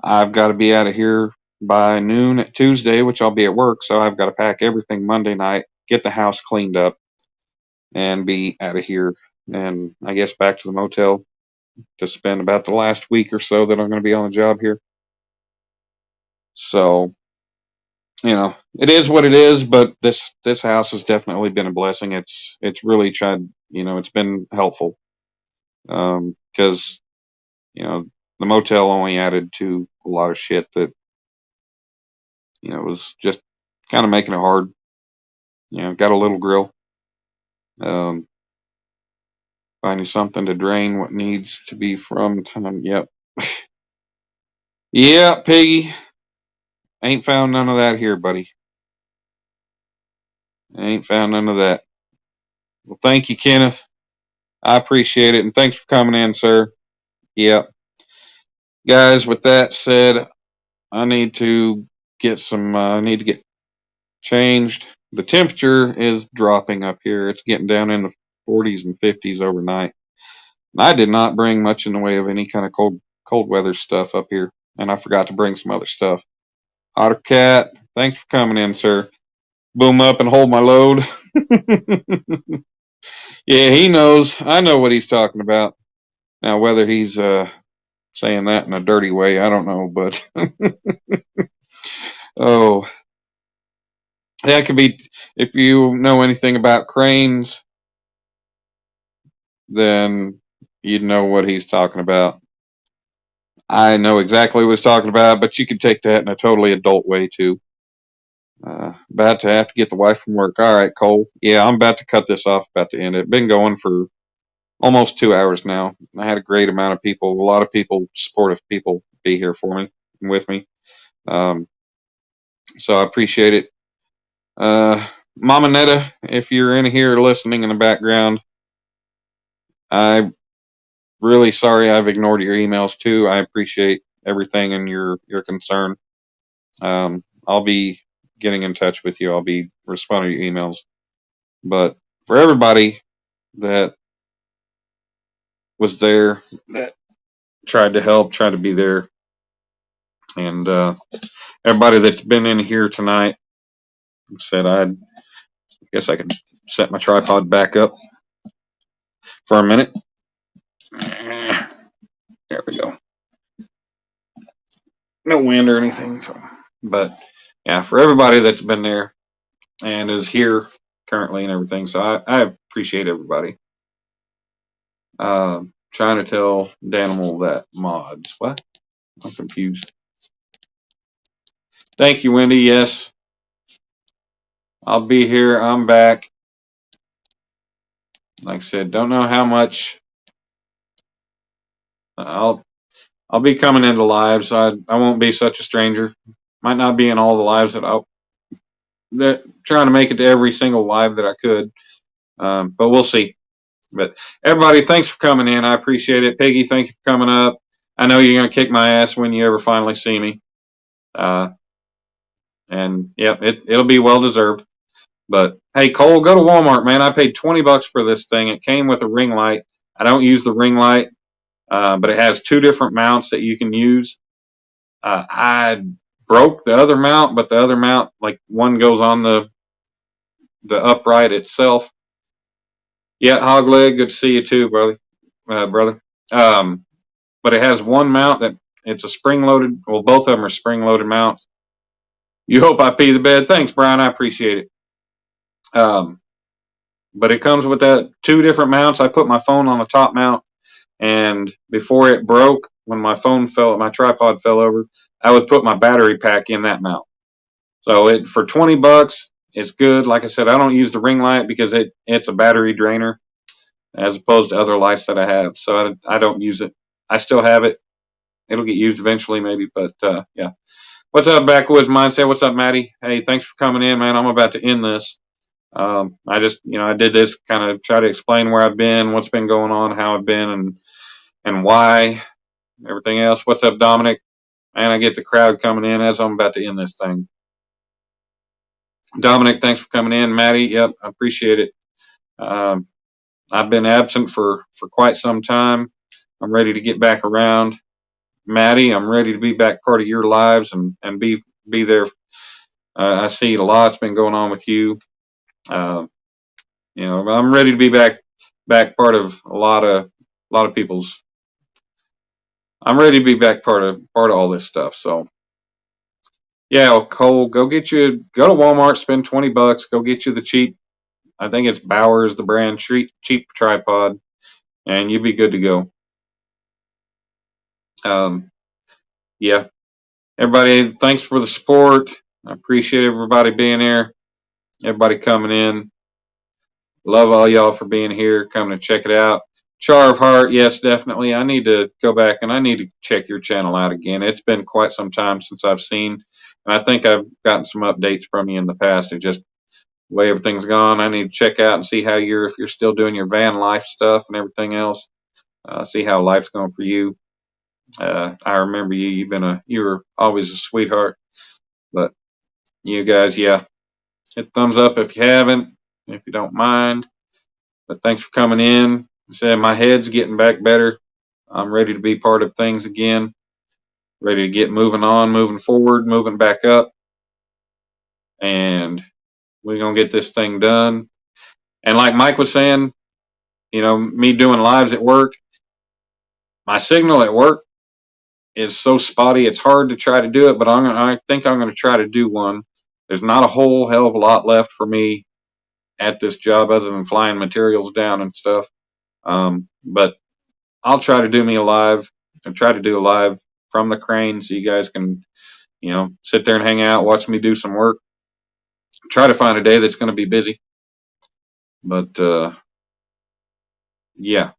I've got to be out of here by noon at Tuesday, which I'll be at work. So I've got to pack everything Monday night, get the house cleaned up, and be out of here. And I guess back to the motel to spend about the last week or so that I'm going to be on the job here. So, it is what it is, but this house has definitely been a blessing. It's really tried, it's been helpful. Because, the motel only added to a lot of shit that, was just kind of making it hard. Got a little grill. Finding something to drain what needs to be from time. Yep. Yeah, Piggy. Ain't found none of that here, buddy. Ain't found none of that. Well, thank you, Kenneth. I appreciate it, and thanks for coming in, sir. Yep. Guys, with that said, I need to get changed. The temperature is dropping up here. It's getting down in the 40s and 50s overnight. And I did not bring much in the way of any kind of cold weather stuff up here, and I forgot to bring some other stuff. Otter Cat, thanks for coming in, sir. Boom up and hold my load. Yeah, he knows. I know what he's talking about. Now, whether he's saying that in a dirty way, I don't know, but oh, Yeah, it could be, if you know anything about cranes, then you'd know what he's talking about. I know exactly what he's talking about, but you could take that in a totally adult way too. About to have to get the wife from work. All right, Cole. Yeah, I'm about to cut this off. About to end it. Been going for almost 2 hours now. I had a great amount of people, a lot of people, supportive people, be here for me and with me. Um, so I appreciate it. Mama Netta, if you're in here listening in the background, I'm really sorry I've ignored your emails too. I appreciate everything and your concern. I'll be getting in touch with you. I'll be responding to your emails. But for everybody that was there, that tried to help, tried to be there, and everybody that's been in here tonight, said I guess I could set my tripod back up for a minute. There we go. No wind or anything. So, but yeah, for everybody that's been there and is here currently and everything. So I appreciate everybody. Trying to tell Danimal that mods. What? I'm confused. Thank you, Wendy. Yes, I'll be here. I'm back. Like I said, don't know how much. I'll be coming into lives. I won't be such a stranger. Might not be in all the lives that trying to make it to every single live that I could. But we'll see. But everybody, thanks for coming in. I appreciate it. Piggy, thank you for coming up. I know you're gonna kick my ass when you ever finally see me. And yeah, it'll be well deserved. But hey, Cole, go to Walmart, man. I paid $20 for this thing. It came with a ring light. I don't use the ring light, but it has 2 different mounts that you can use. I broke the other mount, but the other mount, like one goes on the upright itself. Yeah, Hogleg, good to see you too, brother. But it has one mount that it's a spring loaded. Well, both of them are spring loaded mounts. You hope I pee the bed. Thanks, Brian. I appreciate it. But it comes with that 2 different mounts. I put my phone on the top mount, and before it broke, when my tripod fell over, I would put my battery pack in that mount. So for $20, it's good. Like I said, I don't use the ring light because it's a battery drainer as opposed to other lights that I have. So I don't use it. I still have it. It'll get used eventually, maybe. But yeah. What's up, Backwoods Mindset? What's up, Maddie? Hey, thanks for coming in, man. I'm about to end this. I just, I did this kind of try to explain where I've been, what's been going on, how I've been, and why, everything else. What's up, Dominic? Man, I get the crowd coming in as I'm about to end this thing. Dominic, thanks for coming in. Maddie, yep, I appreciate it. I've been absent for quite some time. I'm ready to get back around. Maddie, I'm ready to be back part of your lives and be there. I see a lot's been going on with you. I'm ready to be back part of a lot of people's. I'm ready to be back part of all this stuff. So yeah, well, Cole, go to Walmart, spend $20, go get you the cheap. I think it's Bowers, the brand, cheap tripod, and you'll be good to go. Yeah, everybody, thanks for the support. I appreciate everybody being here, everybody coming in. Love all y'all for being here, coming to check it out. Char of Heart, yes, definitely. I need to go back and I need to check your channel out again. It's been quite some time since I've seen, and I think I've gotten some updates from you in the past. It just the way everything's gone. I need to check out and see how if you're still doing your van life stuff and everything else. See how life's going for you. I remember you. You were always a sweetheart. But you guys, yeah, hit thumbs up if you haven't, if you don't mind. But thanks for coming in. I said my head's getting back better. I'm ready to be part of things again. Ready to get moving on, moving forward, moving back up. And we're going to get this thing done. And like Mike was saying, me doing lives at work, my signal at work is so spotty. It's hard to try to do it, but I think I'm going to try to do one there's not a whole hell of a lot left for me at this job other than flying materials down and stuff. But I'll try to do me a live and try to do a live from the crane so you guys can, sit there and hang out, watch me do some work. Try to find a day that's going to be busy. But, yeah.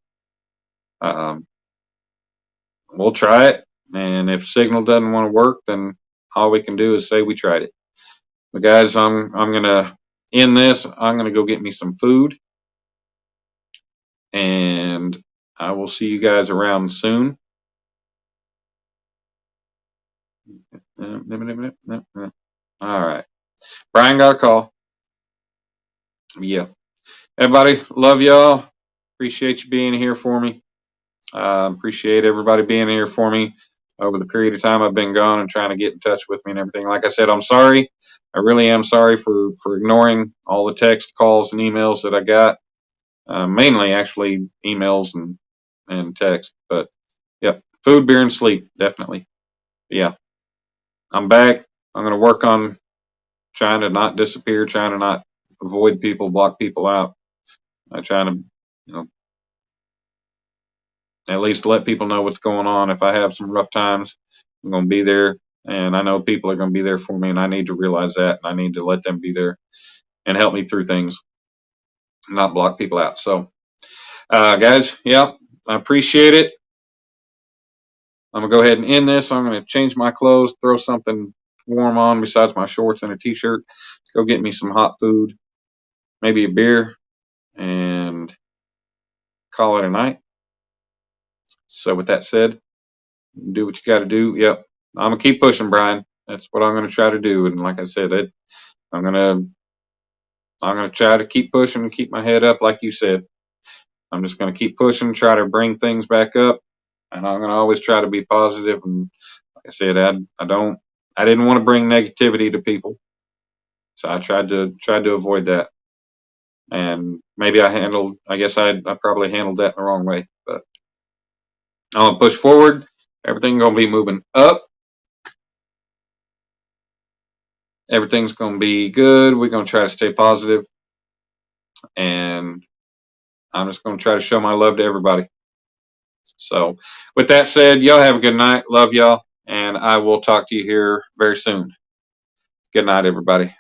We'll try it. And if signal doesn't want to work, then all we can do is say we tried it. But guys, I'm going to end this. I'm going to go get me some food. And I will see you guys around soon. All right. Brian got a call. Yeah. Everybody, love y'all. Appreciate you being here for me. Appreciate everybody being here for me over the period of time I've been gone and trying to get in touch with me and everything. Like I said, I'm sorry. I really am sorry for ignoring all the text, calls, and emails that I got. Mainly, actually, emails and text. But, yeah, food, beer, and sleep, definitely. But yeah, I'm back. I'm going to work on trying to not disappear, trying to not avoid people, block people out. I'm trying to, at least let people know what's going on. If I have some rough times, I'm going to be there. And I know people are going to be there for me, and I need to realize that. And I need to let them be there and help me through things, not block people out. So, guys, yeah, I appreciate it. I'm going to go ahead and end this. I'm going to change my clothes, throw something warm on besides my shorts and a t-shirt. Go get me some hot food, maybe a beer, and call it a night. So with that said, do what you got to do. Yep. I'm going to keep pushing, Brian. That's what I'm going to try to do. And like I said, I'm going to try to keep pushing and keep my head up. Like you said, I'm just going to keep pushing, try to bring things back up. And I'm going to always try to be positive. And like I said, I didn't want to bring negativity to people. So I tried to avoid that. And maybe I guess I probably handled that the wrong way, but I'm going to push forward. Everything's going to be moving up. Everything's going to be good. We're going to try to stay positive. And I'm just going to try to show my love to everybody. So with that said, y'all have a good night. Love y'all. And I will talk to you here very soon. Good night, everybody.